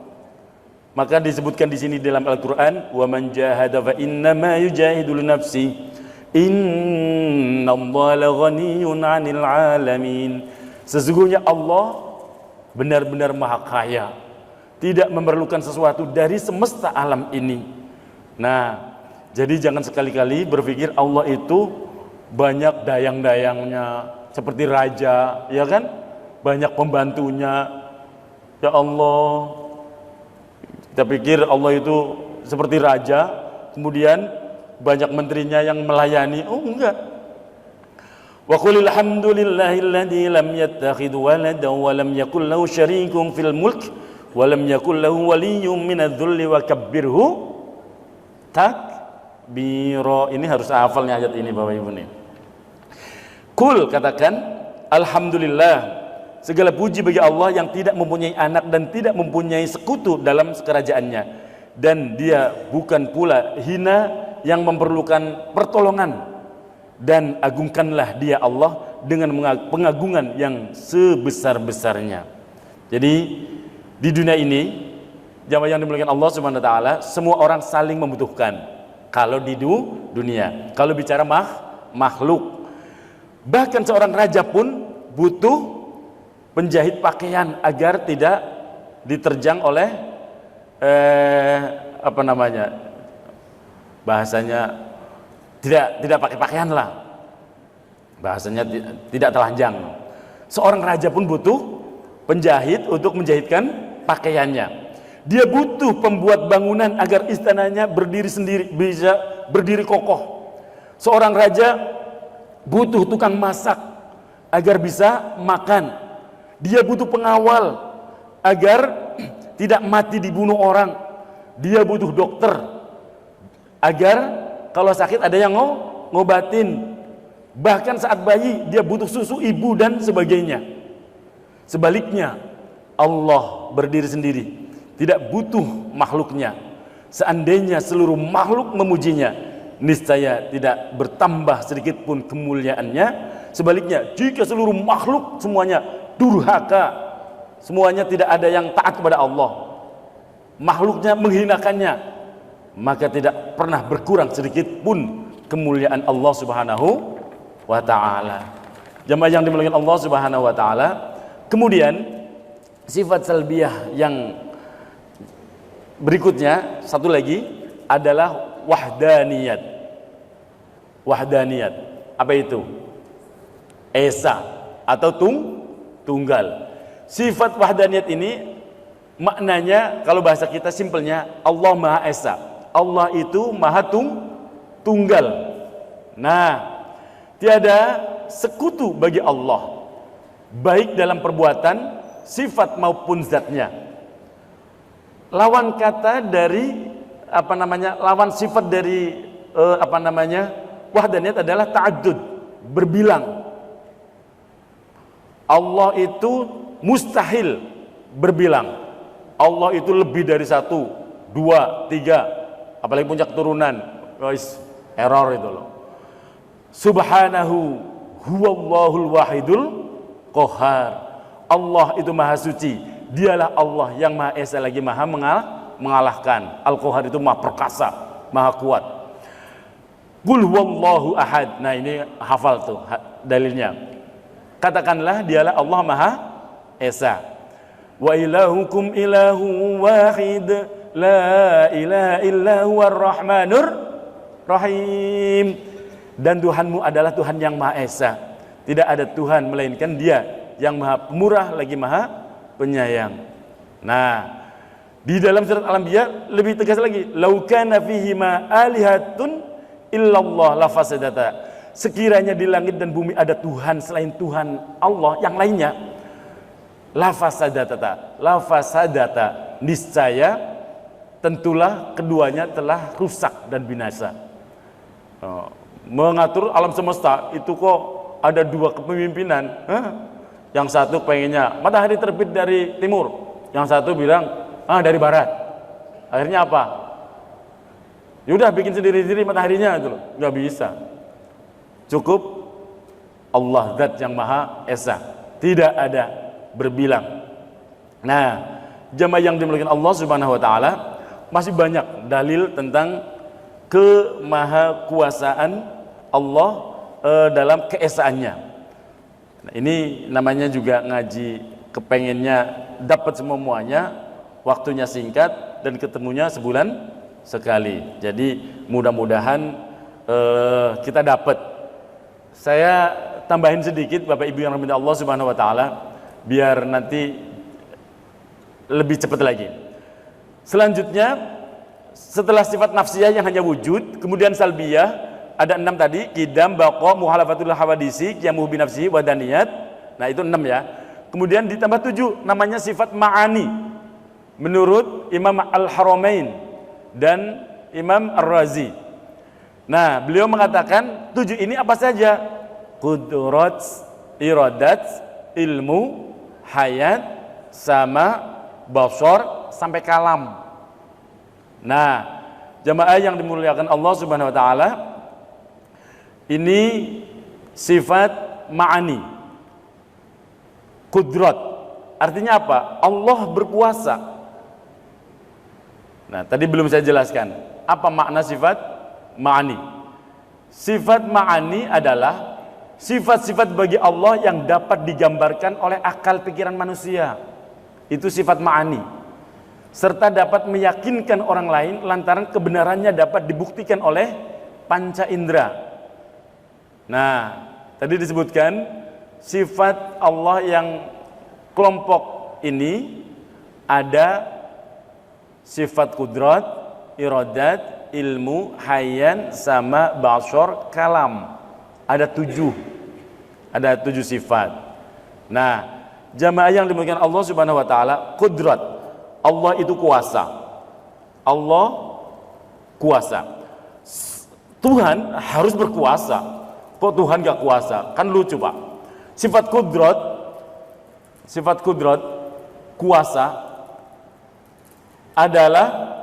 Maka disebutkan di sini dalam Al-Qur'an, "Wa man jahada fa innama yujahidu li nafsi. Innallaha laghaniyyun 'anil 'alamin." Sesungguhnya Allah benar-benar maha kaya, tidak memerlukan sesuatu dari semesta alam ini. Nah, jadi jangan sekali-kali berpikir Allah itu banyak dayang-dayangnya, seperti raja, ya kan? Banyak pembantunya. Ya Allah, kita pikir Allah itu seperti raja, kemudian banyak menterinya yang melayani. Oh enggak. Wa qulil hamdulillahilladzi lam yattakhidh waladan wa lam yakul lahu syarikun fil mulk wa lam yakul lahu waliyyun minadh-dhulli wa kabbirhu takbira. Ini harus hafalnya ayat ini Bapak Ibu nih. Kul, katakan alhamdulillah, segala puji bagi Allah yang tidak mempunyai anak dan tidak mempunyai sekutu dalam kerajaannya, dan dia bukan pula hina yang memerlukan pertolongan, dan agungkanlah dia Allah dengan pengagungan yang sebesar-besarnya. Jadi di dunia ini, jamaah yang dimuliakan Allah Subhanahu wa taala, semua orang saling membutuhkan. Kalau di dunia, kalau bicara makhluk, bahkan seorang raja pun butuh penjahit pakaian agar tidak diterjang oleh bahasanya tidak pakai pakaian lah, bahasanya tidak telanjang. Seorang raja pun butuh penjahit untuk menjahitkan pakaiannya. Dia butuh pembuat bangunan agar istananya berdiri sendiri, bisa berdiri kokoh. Seorang raja butuh tukang masak agar bisa makan. Dia butuh pengawal agar tidak mati dibunuh orang. Dia butuh dokter agar kalau sakit ada yang ngobatin. Bahkan saat bayi dia butuh susu ibu dan sebagainya. Sebaliknya, Allah berdiri sendiri, tidak butuh makhluknya. Seandainya seluruh makhluk memujinya, niscaya tidak bertambah sedikit pun kemuliaannya. Sebaliknya, jika seluruh makhluk semuanya durhaka, semuanya tidak ada yang taat kepada Allah, makhluknya menghinakannya, maka tidak pernah berkurang sedikit pun kemuliaan Allah Subhanahu wa ta'ala. Jamaah yang dimuliakan Allah Subhanahu wa ta'ala. Kemudian sifat salbiyah yang berikutnya, satu lagi adalah wahdaniyat. Wahdaniyat, apa itu? Esa atau tunggal. Sifat wahdaniyat ini maknanya, kalau bahasa kita simpelnya, Allah Maha Esa. Allah itu Maha Tunggal. Nah, tiada sekutu bagi Allah, baik dalam perbuatan, sifat maupun zatnya. Lawan kata dari lawan sifat dari wahdaniyat adalah ta'addud, berbilang. Allah itu mustahil berbilang. Allah itu lebih dari 1, 2, 3, apalagi punya keturunan, guys, error itu loh. Subhanahu huwallahul wahidul qahar. Allah itu maha suci, dialah Allah yang maha esa lagi maha mengalahkan. Al-Qahar itu maha perkasa, maha kuat. Qul huwallahu ahad. Nah, ini hafal tuh dalilnya. Katakanlah dialah Allah maha esa. Wa ilahukum ilahu wahid, la ilaha illa huwar rahmanur rahim. Dan Tuhanmu adalah Tuhan yang maha esa, tidak ada Tuhan melainkan Dia yang maha pemurah lagi maha penyayang. Nah, di dalam surat Al-Anbiya lebih tegas lagi, lau kana fihima alihatun illallah lafasadata. Sekiranya di langit dan bumi ada Tuhan selain Tuhan Allah yang lainnya, lafasadata, niscaya tentulah keduanya telah rusak dan binasa. Mengatur alam semesta itu kok ada dua kepemimpinan. Yang satu pengennya matahari terbit dari timur, yang satu bilang dari barat. Akhirnya apa? Yaudah bikin sendiri-sendiri mataharinya itu loh. Nggak bisa. Cukup Allah zat yang maha esa, tidak ada berbilang. Nah, jamaah yang dimuliakan Allah Subhanahu wa taala, masih banyak dalil tentang kemahakuasaan Allah dalam keesaannya. Nah, ini namanya juga ngaji kepengennya dapat semuanya, waktunya singkat dan ketemunya sebulan sekali. Jadi mudah-mudahan kita dapat. Saya tambahin sedikit Bapak Ibu yang rahmati Allah Subhanahu wa taala biar nanti lebih cepat lagi. Selanjutnya setelah sifat nafsiyah yang hanya wujud, kemudian salbiyah ada 6 tadi, qidam, baqa, muhalafatul hawadisi, qiyamuhu bi nafsihi wa daniyat. Nah, itu 6 ya. Kemudian ditambah 7 namanya sifat ma'ani. Menurut Imam Al-Haramain dan Imam Ar-Razi. Nah, beliau mengatakan 7 ini apa saja? Qudrat, iradat, ilmu, hayat, sama, basar, sampai kalam. Nah, jamaah yang dimuliakan Allah Subhanahu wa taala, ini sifat ma'ani. Qudrat artinya apa? Allah berkuasa. Nah, tadi belum saya jelaskan apa makna sifat ma'ani. Sifat ma'ani adalah sifat-sifat bagi Allah yang dapat digambarkan oleh akal pikiran manusia. Itu sifat ma'ani. Serta dapat meyakinkan orang lain lantaran kebenarannya dapat dibuktikan oleh panca indera. Nah, tadi disebutkan sifat Allah yang kelompok ini ada sifat kudrat, iradat, ilmu, hayyan, sama, basar, kalam. Ada 7 sifat. Nah, jamaah yang dimuliakan Allah Subhanahu wa taala, kudrat, Allah itu kuasa. Allah kuasa. Tuhan harus berkuasa. Kok Tuhan gak kuasa? Kan lucu, Pak. Sifat kudrat, kuasa adalah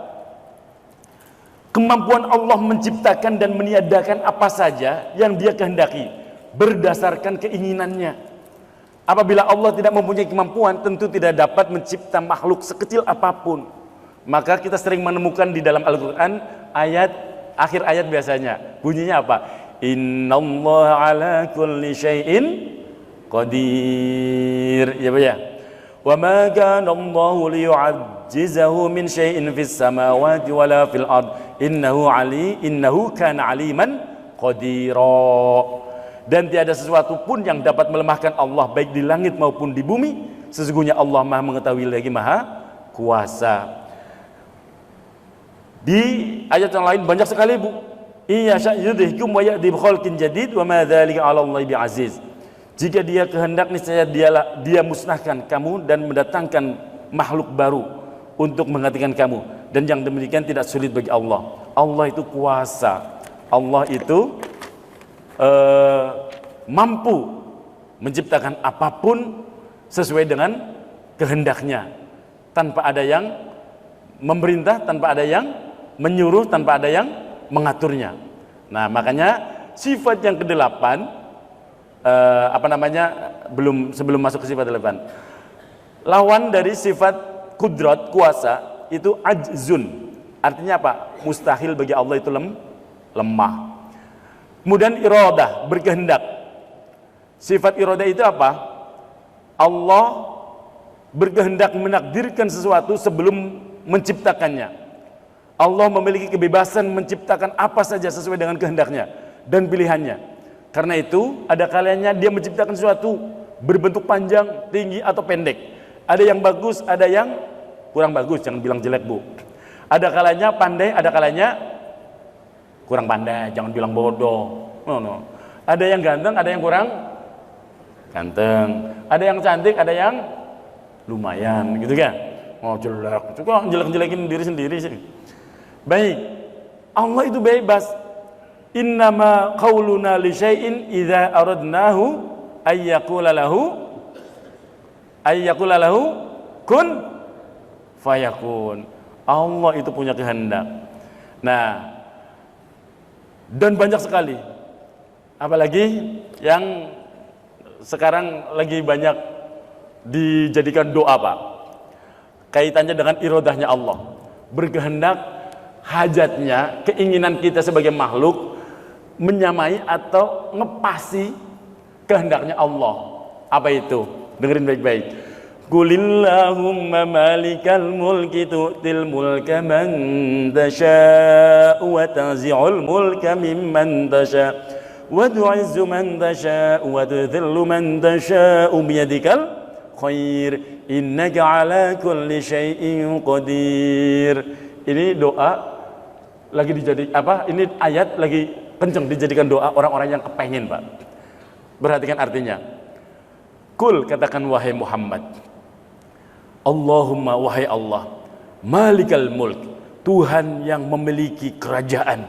kemampuan Allah menciptakan dan meniadakan apa saja yang Dia kehendaki berdasarkan keinginannya. Apabila Allah tidak mempunyai kemampuan, tentu tidak dapat mencipta makhluk sekecil apapun. Maka kita sering menemukan di dalam Al-Quran akhir ayat biasanya bunyinya apa? Innallaha ala kulli syai'in qadir. Ya Pak ya. Wa ma kana Allahu liyu'ajjizahu min syai'in fis samawati wala fil ard. Innahu kana aliman qadira. Dan tiada sesuatu pun yang dapat melemahkan Allah baik di langit maupun di bumi. Sesungguhnya Allah Maha mengetahui lagi Maha kuasa. Di ayat yang lain banyak sekali, Bu. Iya sya'yudhikum wa ya'ti bi khalqin jadid wa ma dzalika 'ala Allahi bi'aziz. Jika Dia kehendak niscaya Dia musnahkan kamu dan mendatangkan makhluk baru untuk menggantikan kamu, dan yang demikian tidak sulit bagi Allah. Allah itu kuasa. Allah itu mampu menciptakan apapun sesuai dengan kehendaknya, tanpa ada yang memerintah, tanpa ada yang menyuruh, tanpa ada yang mengaturnya. Nah, makanya sifat yang ke-8 sebelum masuk ke sifat 8, lawan dari sifat kudrat, kuasa, itu ajzun. Artinya apa? Mustahil bagi Allah itu lemah. Kemudian iradah, berkehendak. Sifat iradah itu apa? Allah berkehendak menakdirkan sesuatu sebelum menciptakannya. Allah memiliki kebebasan menciptakan apa saja sesuai dengan kehendaknya dan pilihannya. Karena itu ada kalanya Dia menciptakan sesuatu berbentuk panjang, tinggi atau pendek. Ada yang bagus, ada yang kurang bagus, jangan bilang jelek, Bu. Ada kalanya pandai, ada kalanya kurang pandai, jangan bilang bodoh. No. Ada yang ganteng, ada yang kurang ganteng. Ada yang cantik, ada yang lumayan, gitu kan? Oh, jelek. Suka jelek-jelekin diri sendiri sih. Baik. Allah itu bebas. Innama qauluna li syai'in idza aradnahu ayyaqula lahu kun fayakun. Allah itu punya kehendak. Nah, dan banyak sekali, apalagi yang sekarang lagi banyak dijadikan doa, Pak. Kaitannya dengan irodahnya Allah. Berkehendak, hajatnya, keinginan kita sebagai makhluk menyamai atau ngepasi kehendaknya Allah. Apa itu? Dengerin baik-baik. Qulillahumma malikal mulki tu'til mulka man tasha'u wa tanzi'ul mulka mimman tasha'u wa tu'izzu man tasha'u wa tudhillu man tasha'u biyadikal khair innaka ala kulli syai'in qadir. Ini doa lagi ini ayat lagi kenceng dijadikan doa orang-orang yang kepengen, Pak. Perhatikan artinya. Kul, katakan wahai Muhammad, Allahumma, wahai Allah, malikal mulk, Tuhan yang memiliki kerajaan,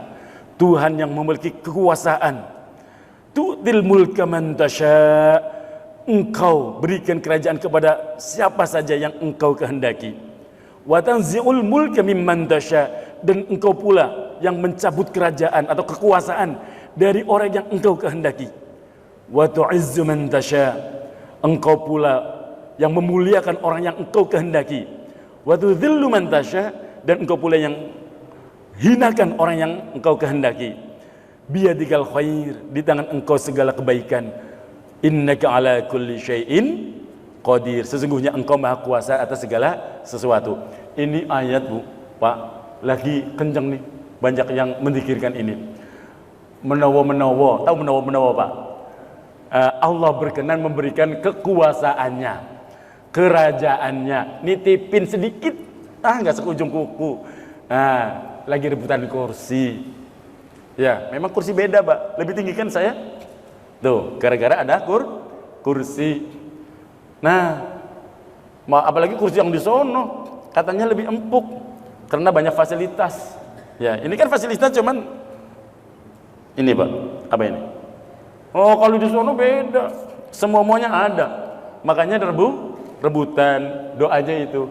Tuhan yang memiliki kekuasaan. Tu'til mulka man tasya, Engkau berikan kerajaan kepada siapa saja yang Engkau kehendaki. Wa tanzi'ul mulka mimman tasya, dan Engkau pula yang mencabut kerajaan atau kekuasaan dari orang yang Engkau kehendaki. Wa tu'izzu man tasya, Engkau pula yang memuliakan orang yang Engkau kehendaki. Wa tudhillu man tasya, dan Engkau pula yang hinakan orang yang Engkau kehendaki. Biyadikal khair, di tangan Engkau segala kebaikan. Innaka ala kulli syai'in qadir, sesungguhnya Engkau maha kuasa atas segala sesuatu. Ini ayat, Bu, Pak, lagi kenceng nih, banyak yang mendikirkan ini. Menawa-menawa, tahu menawa-menawa, Pak? Allah berkenan memberikan kekuasaannya, kerajaannya, nitipin sedikit, nggak sekujung kuku. Lagi rebutan kursi. Ya, memang kursi beda, Pak. Lebih tinggi kan saya? Tuh, gara-gara ada kursi. Nah, apalagi kursi yang di sono, katanya lebih empuk karena banyak fasilitas. Ya, ini kan fasilitas cuman ini, Pak. Apa ini? Oh, kalau di sono beda. Semuanya ada. Makanya rebutan, doa aja itu.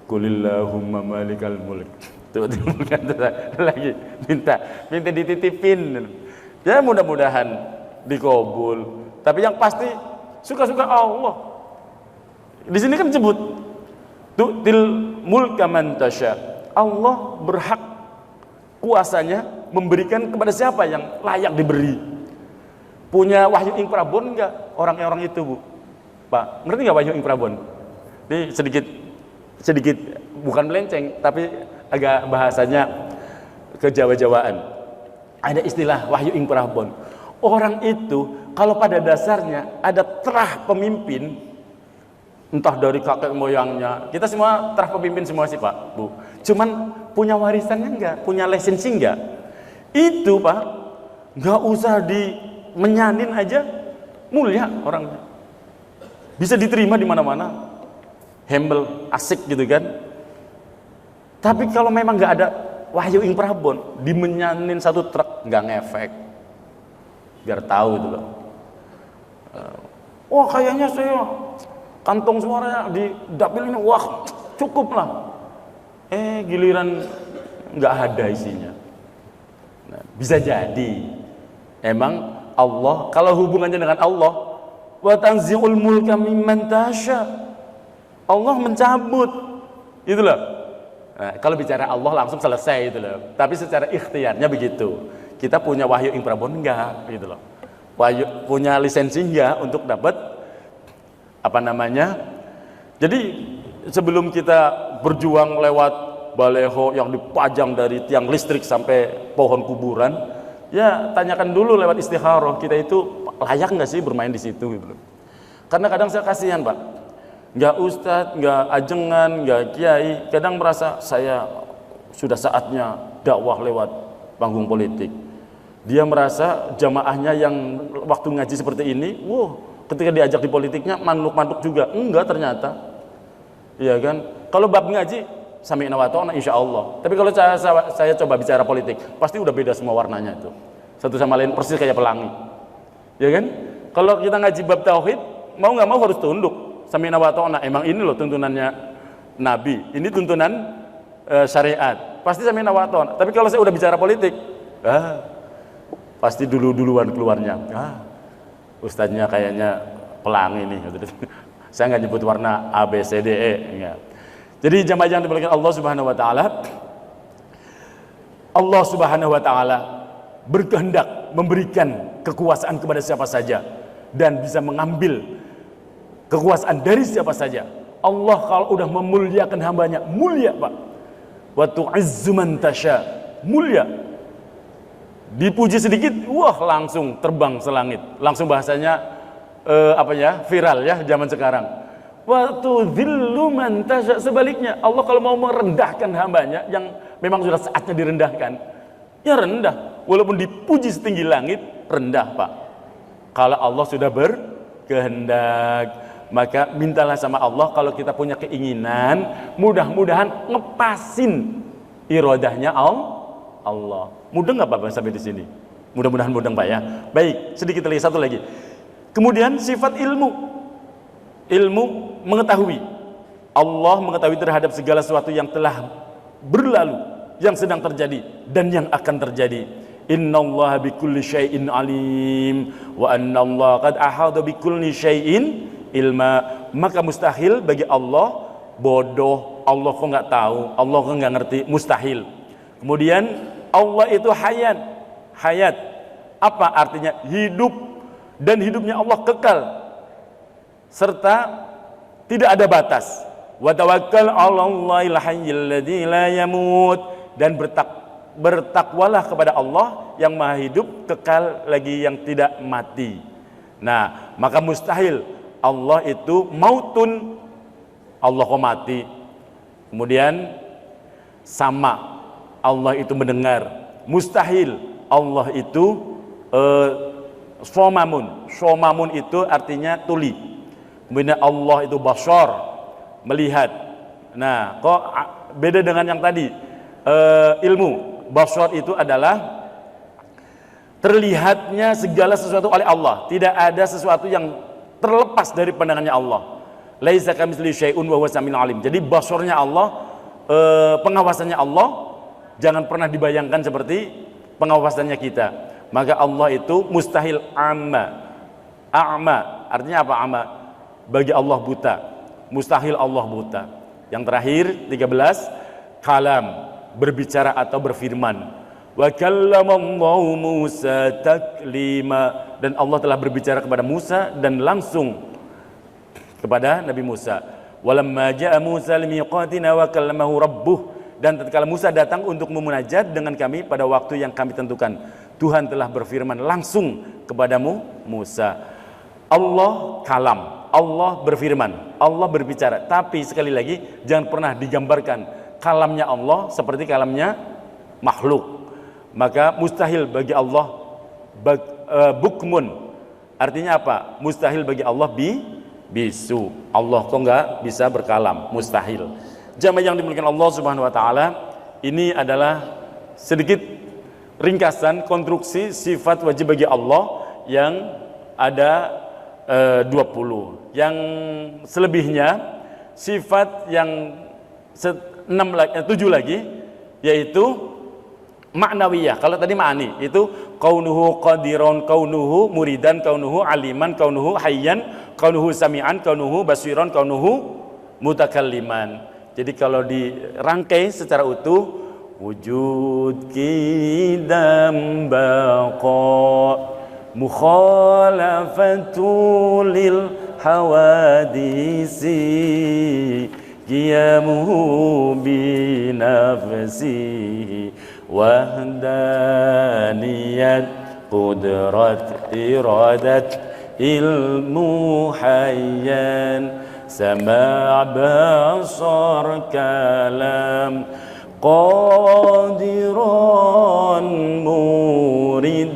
Qulillahumma malikal mulk. Tuh, lagi minta dititipin. Ya, mudah-mudahan dikabul. Tapi yang pasti suka-suka Allah. Di sini kan disebut tu'til mulka man tasya. Allah berhak kuasanya memberikan kepada siapa yang layak diberi. Punya wahyu ing prabon enggak orang-orang itu, Bu? Pak, ngerti enggak wahyu ing prabon? Ini sedikit bukan melenceng, tapi agak bahasanya kejawa-jawaan. Ada istilah wahyu ing prabon. Orang itu kalau pada dasarnya ada terah pemimpin, entah dari kakek moyangnya, kita semua terah pemimpin semua sih, Pak, Bu. Cuman punya warisannya enggak, punya lisensi enggak, itu, Pak, enggak usah menyanin aja mulia orangnya, bisa diterima di mana-mana, humble, asik gitu kan. Tapi kalau memang enggak ada wahyu ing prabon, dimenyanin satu truk enggak ngefek, biar tahu itu loh. Wah, kayaknya saya kantong suaranya di dapil ini, wah cukup lah. Giliran nggak ada isinya. Nah, bisa jadi emang Allah, kalau hubungannya dengan Allah, wa tanzi'ul mulka mimman tasya, Allah mencabut, itu loh. Nah, kalau bicara Allah langsung selesai itu loh. Tapi secara ikhtiarnya begitu. Kita punya wahyu ing prabon enggak, gitu loh. Wahyu, punya lisensi enggak untuk dapat apa namanya? Jadi sebelum kita berjuang lewat baleho yang dipajang dari tiang listrik sampai pohon kuburan, ya tanyakan dulu lewat istikharah, kita itu layak nggak sih bermain di situ, gitu. Karena kadang saya kasihan, Pak, nggak ustadz, nggak ajengan, nggak kiai, kadang merasa saya sudah saatnya dakwah lewat panggung politik. Dia merasa jamaahnya yang waktu ngaji seperti ini, ketika diajak di politiknya manuk-manuk juga. Enggak, ternyata, iya kan? Kalau bab ngaji sami'na wa ta'na insyaallah. Tapi kalau saya coba bicara politik, pasti udah beda semua warnanya itu. Satu sama lain persis kayak pelangi. Ya kan? Kalau kita ngaji bab tauhid, mau nggak mau harus tunduk. Sami'na wa ta'na. Emang ini loh tuntunannya Nabi. Ini tuntunan syariat. Pasti sami'na wa ta'na. Tapi kalau saya udah bicara politik, pasti duluan keluarnya. Ustadznya kayaknya pelangi nih. Saya nggak nyebut warna A, B, C, D, E. Enggak. Jadi jamaah yang dimuliakan Allah Subhanahu wa taala, Allah Subhanahu wa taala berkehendak memberikan kekuasaan kepada siapa saja dan bisa mengambil kekuasaan dari siapa saja. Allah kalau udah memuliakan hambanya, mulia Pak. Wa tu'izzu man tasya, mulia. Dipuji sedikit, wah langsung terbang selangit. Langsung bahasanya viral ya zaman sekarang. Wa tudzillu man tasya, sebaliknya Allah kalau mau merendahkan hambanya yang memang sudah saatnya direndahkan, ya rendah. Walaupun dipuji setinggi langit, rendah Pak. Kalau Allah sudah berkehendak, maka mintalah sama Allah kalau kita punya keinginan, mudah-mudahan ngepasin irodahnya Allah. Mudah nggak Pak sampai di sini? Mudah-mudahan mudah Pak ya. Baik, sedikit lagi, satu lagi. Kemudian sifat ilmu mengetahui. Allah mengetahui terhadap segala sesuatu yang telah berlalu, yang sedang terjadi dan yang akan terjadi. Innallaha bikulli syai'in alim wa annallaha qad ahata bikulli syai'in ilma. Maka mustahil bagi Allah bodoh, Allah kok nggak tahu, Allah kok nggak ngerti, mustahil. Kemudian Allah itu hayat. Apa artinya? Hidup, dan hidupnya Allah kekal serta tidak ada batas. Wa tawakkal 'alallahil hayyil ladzi la yamut, dan bertakwalah kepada Allah yang maha hidup, kekal lagi, yang tidak mati. Nah, maka mustahil Allah itu mautun, Allah kok mati. Kemudian sama, Allah itu mendengar, mustahil Allah itu somamun itu artinya tuli. Kemudian Allah itu basar, melihat. Nah, kok beda dengan yang tadi? Ilmu basar itu adalah terlihatnya segala sesuatu oleh Allah, tidak ada sesuatu yang terlepas dari pandangannya Allah. Laisa kamitslihi syai'un wa huwas samiul alim. Jadi basarnya Allah, pengawasannya Allah jangan pernah dibayangkan seperti pengawasannya kita. Maka Allah itu mustahil a'ma. Artinya apa a'ma? Bagi Allah buta. Mustahil Allah buta. Yang terakhir 13, kalam, berbicara atau berfirman. Wa kallamallahu Musa taklima, dan Allah telah berbicara kepada Musa dan langsung kepada Nabi Musa. Walamma ja'a Musa limiqatina wa kallamahu rabbuh, dan tatkala Musa datang untuk memunajat dengan kami pada waktu yang kami tentukan, Tuhan telah berfirman langsung kepadamu Musa. Allah kalam, Allah berfirman, Allah berbicara. Tapi sekali lagi jangan pernah digambarkan kalamnya Allah seperti kalamnya makhluk. Maka mustahil bagi Allah bukmun. Artinya apa? Mustahil bagi Allah bisu. Allah kok enggak bisa berkalam? Mustahil. Jamaah yang dimuliakan Allah Subhanahu wa taala, ini adalah sedikit ringkasan konstruksi sifat wajib bagi Allah yang ada 20. Yang selebihnya sifat yang 7 lagi, yaitu ma'nawiyah. Kalau tadi ma'ani itu kaunuhu qadiron, kaunuhu muridan, kaunuhu aliman, kaunuhu hayyan, kaunuhu sami'an, kaunuhu basiran, kaunuhu mutakalliman. Jadi kalau dirangkai secara utuh, wujud kidam baqa mukhalafatu lil hawadisi qiyamuhu binafsihi wahdaniyat qudrat iradat ilmu hayyan sama' basar kalam qadiran muridan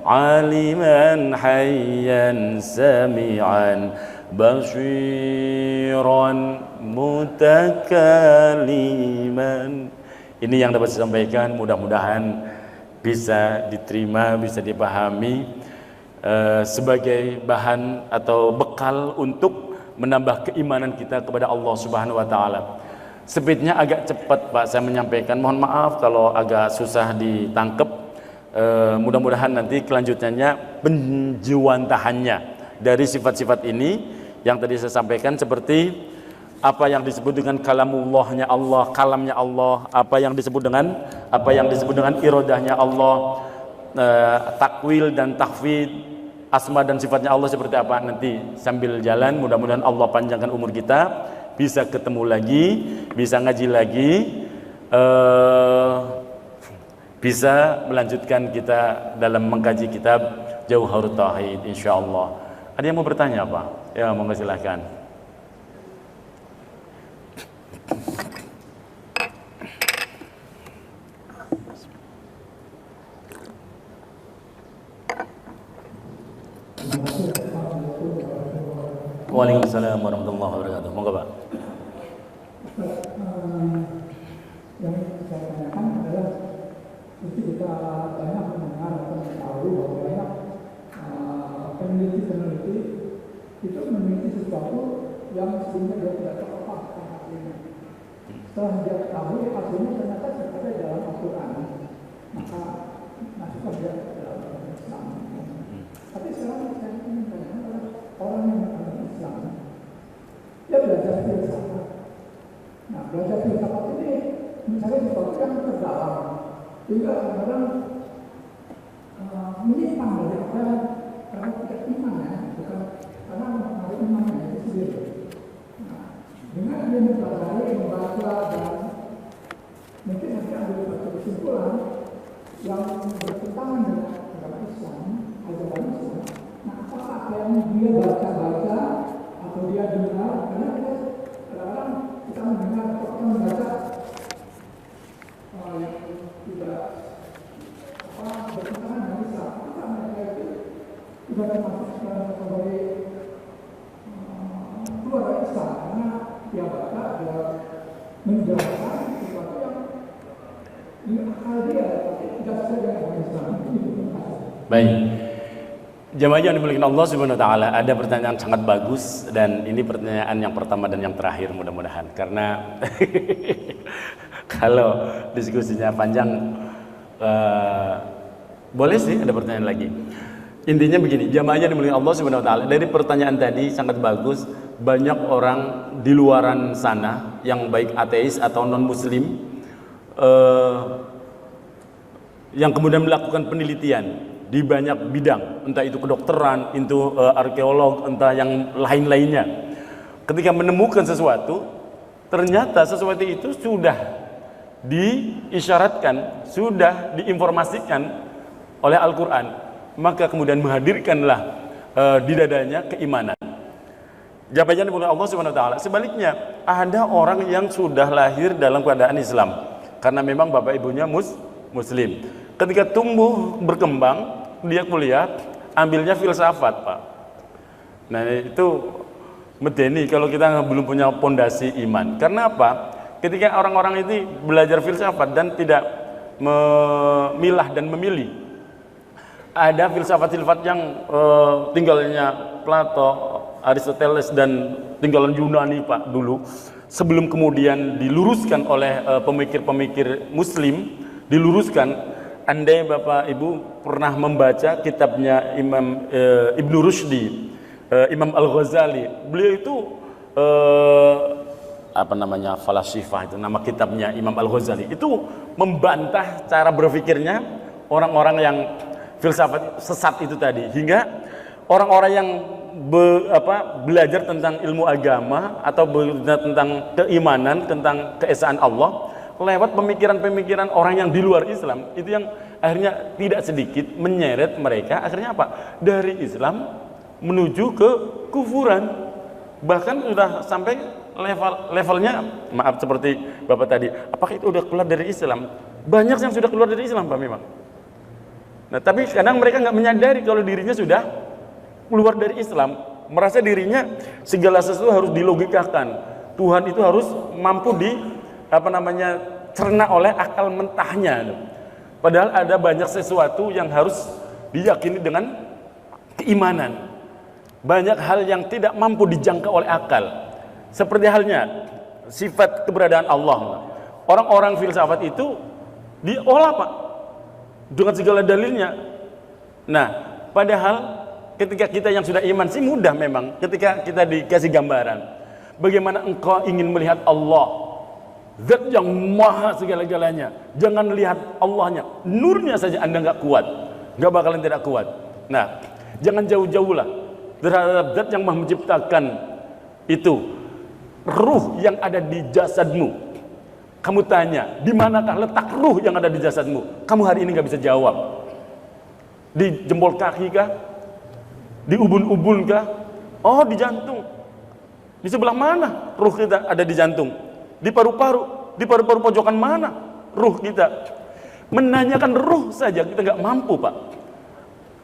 aliman hayyan sami'an basiran mutakaliman. Ini yang dapat saya sampaikan, mudah-mudahan bisa diterima, bisa dipahami sebagai bahan atau bekal untuk menambah keimanan kita kepada Allah Subhanahu wa taala. Speednya agak cepat Pak saya menyampaikan, mohon maaf kalau agak susah ditangkap. Mudah-mudahan nanti kelanjutannya penjuantahannya dari sifat-sifat ini yang tadi saya sampaikan, seperti apa yang disebut dengan kalamullahnya Allah, kalamnya Allah, apa yang disebut dengan iradahnya Allah, takwil dan tahfid, asma dan sifatnya Allah seperti apa. Nanti sambil jalan mudah-mudahan Allah panjangkan umur kita, bisa ketemu lagi, bisa ngaji lagi, bisa melanjutkan kita dalam mengkaji kitab Jauharut Tauhid insyaallah. Ada yang mau bertanya apa? Ya, monggo silakan. Waalaikumsalam warahmatullahi wabarakatuh. Monggo, Pak. Yang saya tanyakan adalah mesti kita banyak mendengar atau mengetahui bahwa banyak peneliti itu meneliti sesuatu yang sebelumnya dia tidak tahu apa hasilnya. Setelah dia ketahui hasilnya ternyata ada dalam Al-Quran, maka masuklah dia ke dalam Islam. Tapi sekarang saya ingin tanyakan pada orang yang mengenal Islam, dia belajar filsafat. Nah, belajar filsafat ini mencari sesuatu yang terdalam, sehingga kadang-kadang menyimpang dari apa karena tidak iman ya, bukan karena mengenai imannya itu sendiri. Nah, dengan dia mempelajari, membaca dan mungkin nanti ambil satu kesimpulan yang bertentangan dengan agama Islam, ajaran Islam. Nah, apakah apa yang dia baca atau dia dengar? Karena kita kadang-kadang kita mendengar atau kita membaca yang tidak bertentangan dengan Islam. Apakah mereka itu sudah termasuk sebagai keluar dari Islam? Karena dia baca, dia menjelaskan sesuatu yang di akal dia, tapi tidak sesuai dengan agama Islam. Baik. Jemaah yang dimuliakan Allah Subhanahu wa taala, ada pertanyaan sangat bagus dan ini pertanyaan yang pertama dan yang terakhir mudah-mudahan, karena kalau diskusinya panjang boleh sih ada pertanyaan lagi. Intinya begini, jemaah yang dimuliakan Allah Subhanahu wa taala, dari pertanyaan tadi sangat bagus. Banyak orang di luaran sana yang baik ateis atau non muslim yang kemudian melakukan penelitian di banyak bidang, entah itu kedokteran, itu arkeolog, entah yang lain-lainnya. Ketika menemukan sesuatu, ternyata sesuatu itu sudah diisyaratkan, sudah diinformasikan oleh Al-Quran, maka kemudian menghadirkanlah di dadanya keimanan. Jawabannya oleh Allah Subhanahu wa taala. Sebaliknya, ada orang yang sudah lahir dalam keadaan Islam karena memang bapak ibunya muslim. Ketika tumbuh berkembang, dia kuliah, ambilnya filsafat, Pak. Nah, itu medeni kalau kita belum punya pondasi iman. Karena apa? Ketika orang-orang ini belajar filsafat dan tidak memilah dan memilih, ada filsafat-filsafat yang tinggalnya Plato, Aristoteles dan tinggalan Yunani, Pak, dulu. Sebelum kemudian diluruskan oleh pemikir-pemikir muslim, diluruskan. Andai Bapak Ibu pernah membaca kitabnya Imam Ibnu Rushdi, Imam Al-Ghazali, beliau itu falasifah, itu nama kitabnya Imam Al-Ghazali, itu membantah cara berpikirnya orang-orang yang filsafat sesat itu tadi, hingga orang-orang yang belajar tentang ilmu agama atau tentang keimanan, tentang keesaan Allah lewat pemikiran-pemikiran orang yang di luar Islam, itu yang akhirnya tidak sedikit menyeret mereka akhirnya apa? Dari Islam menuju ke kufuran. Bahkan sudah sampai levelnya, maaf seperti Bapak tadi, apakah itu sudah keluar dari Islam? Banyak yang sudah keluar dari Islam, Pak, memang. Nah, tapi kadang mereka nggak menyadari kalau dirinya sudah keluar dari Islam, merasa dirinya segala sesuatu harus dilogikakan. Tuhan itu harus mampu cerna oleh akal mentahnya. Padahal ada banyak sesuatu yang harus diyakini dengan keimanan. Banyak hal yang tidak mampu dijangkau oleh akal. Seperti halnya sifat keberadaan Allah. Orang-orang filsafat itu diolah, Pak, dengan segala dalilnya. Nah, padahal ketika kita yang sudah iman sih mudah memang. Ketika kita dikasih gambaran, bagaimana engkau ingin melihat Allah, Zat yang maha segala-galanya. Jangan lihat Allahnya, nurnya saja Anda nggak kuat, nggak bakalan tidak kuat. Nah, jangan jauh-jauh lah terhadap Zat yang maha menciptakan itu. Ruh yang ada di jasadmu, kamu tanya, di manakah letak ruh yang ada di jasadmu? Kamu hari ini nggak bisa jawab. Di jempol kaki kah? Di ubun-ubun kah? Oh, di jantung. Di sebelah mana ruh kita ada di jantung? Di paru-paru. Di paru-paru pojokan mana ruh kita? Menanyakan ruh saja kita nggak mampu, Pak.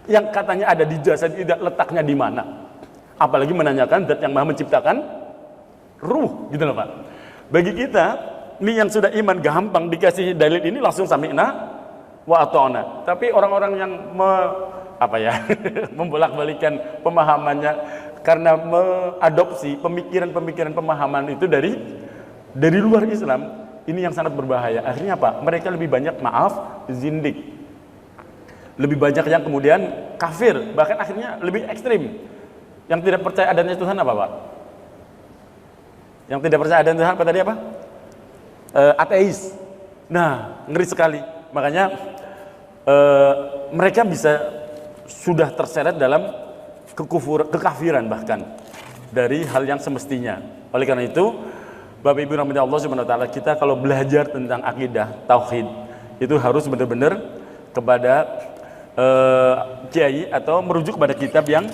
Yang katanya ada di jasad, tidak letaknya di mana? Apalagi menanyakan Zat yang maha menciptakan ruh, gitu loh, Pak. Bagi kita, ini yang sudah iman gampang dikasih dalil ini langsung sami'na wa ata'na. Tapi orang-orang yang membolak-balikan pemahamannya karena mengadopsi pemikiran-pemikiran pemahaman itu dari luar Islam, ini yang sangat berbahaya. Akhirnya apa? Mereka lebih banyak zindik. Lebih banyak yang kemudian kafir, bahkan akhirnya lebih ekstrim. Yang tidak percaya adanya Tuhan apa, Pak? Yang tidak percaya adanya Tuhan apa tadi apa? Ateis. Nah, ngeri sekali. Makanya mereka sudah terseret dalam kekafiran bahkan dari hal yang semestinya. Oleh karena itu, Bapak Ibu rahmati Allah Subhanahu wa taala, kita kalau belajar tentang akidah tauhid itu harus benar-benar kepada kiai atau merujuk kepada kitab yang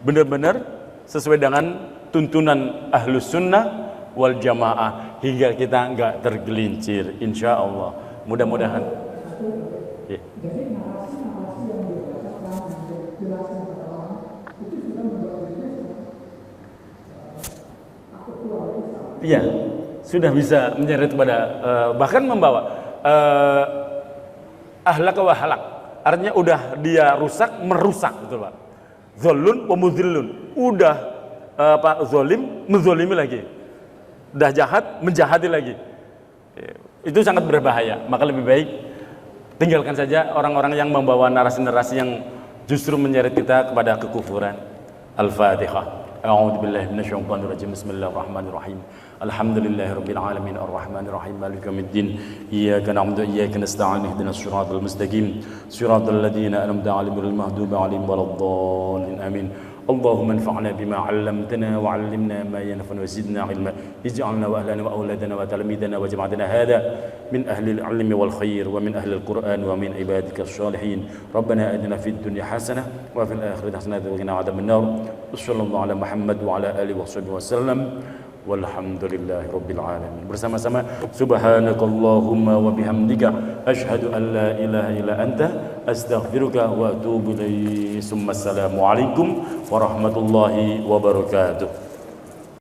benar-benar sesuai dengan tuntunan Ahlus Sunnah wal Jamaah hingga kita enggak tergelincir, insya Allah. Mudah-mudahan. Ya. Jadi narasi-narasi yang dibacakan, yang dijelaskan kepada orang itu sudah membuat dirinya iya, sudah bisa menyeret kepada bahkan membawa ahlak wa halak. Artinya udah dia merusak, betul Pak. Zolun wa mudhillun. Udah zolim, menzolimi lagi. Udah jahat, menjahati lagi. Itu sangat berbahaya. Maka lebih baik tinggalkan saja orang-orang yang membawa narasi-narasi yang justru menyeret kita kepada kekufuran. Al-Fatihah. A'udzu billahi minasyaitonir rajim. Bismillahirrahmanirrahim. Alhamdulillahirabbil alamin arrahmanir rahim maliki yaumiddin. Iyyaka na'budu wa iyyaka nasta'in ihdinas siratal mustaqim. Siratal ladzina an'amta 'alaihim ghairil maghdubi 'alaihim waladdallin. Amin. اللهم انفعنا بما علمتنا وعلمنا ما ينفعنا وزدنا علما اجعلنا واهلنا واولادنا وتلاميذنا وجماعتنا هذا من اهل العلم والخير ومن اهل القران ومن عبادك الصالحين ربنا اتنا في الدنيا حسنه وفي الاخره حسنه وقنا عذاب النار صلى الله على محمد وعلى اله وصحبه وسلم walhamdulillahi rabbil alamin. Bersama-sama subhanakallahumma wa bihamdika asyhadu an la ilaha illa anta astaghfiruka wa atubu ilaik. Assalamualaikum warahmatullahi wabarakatuh.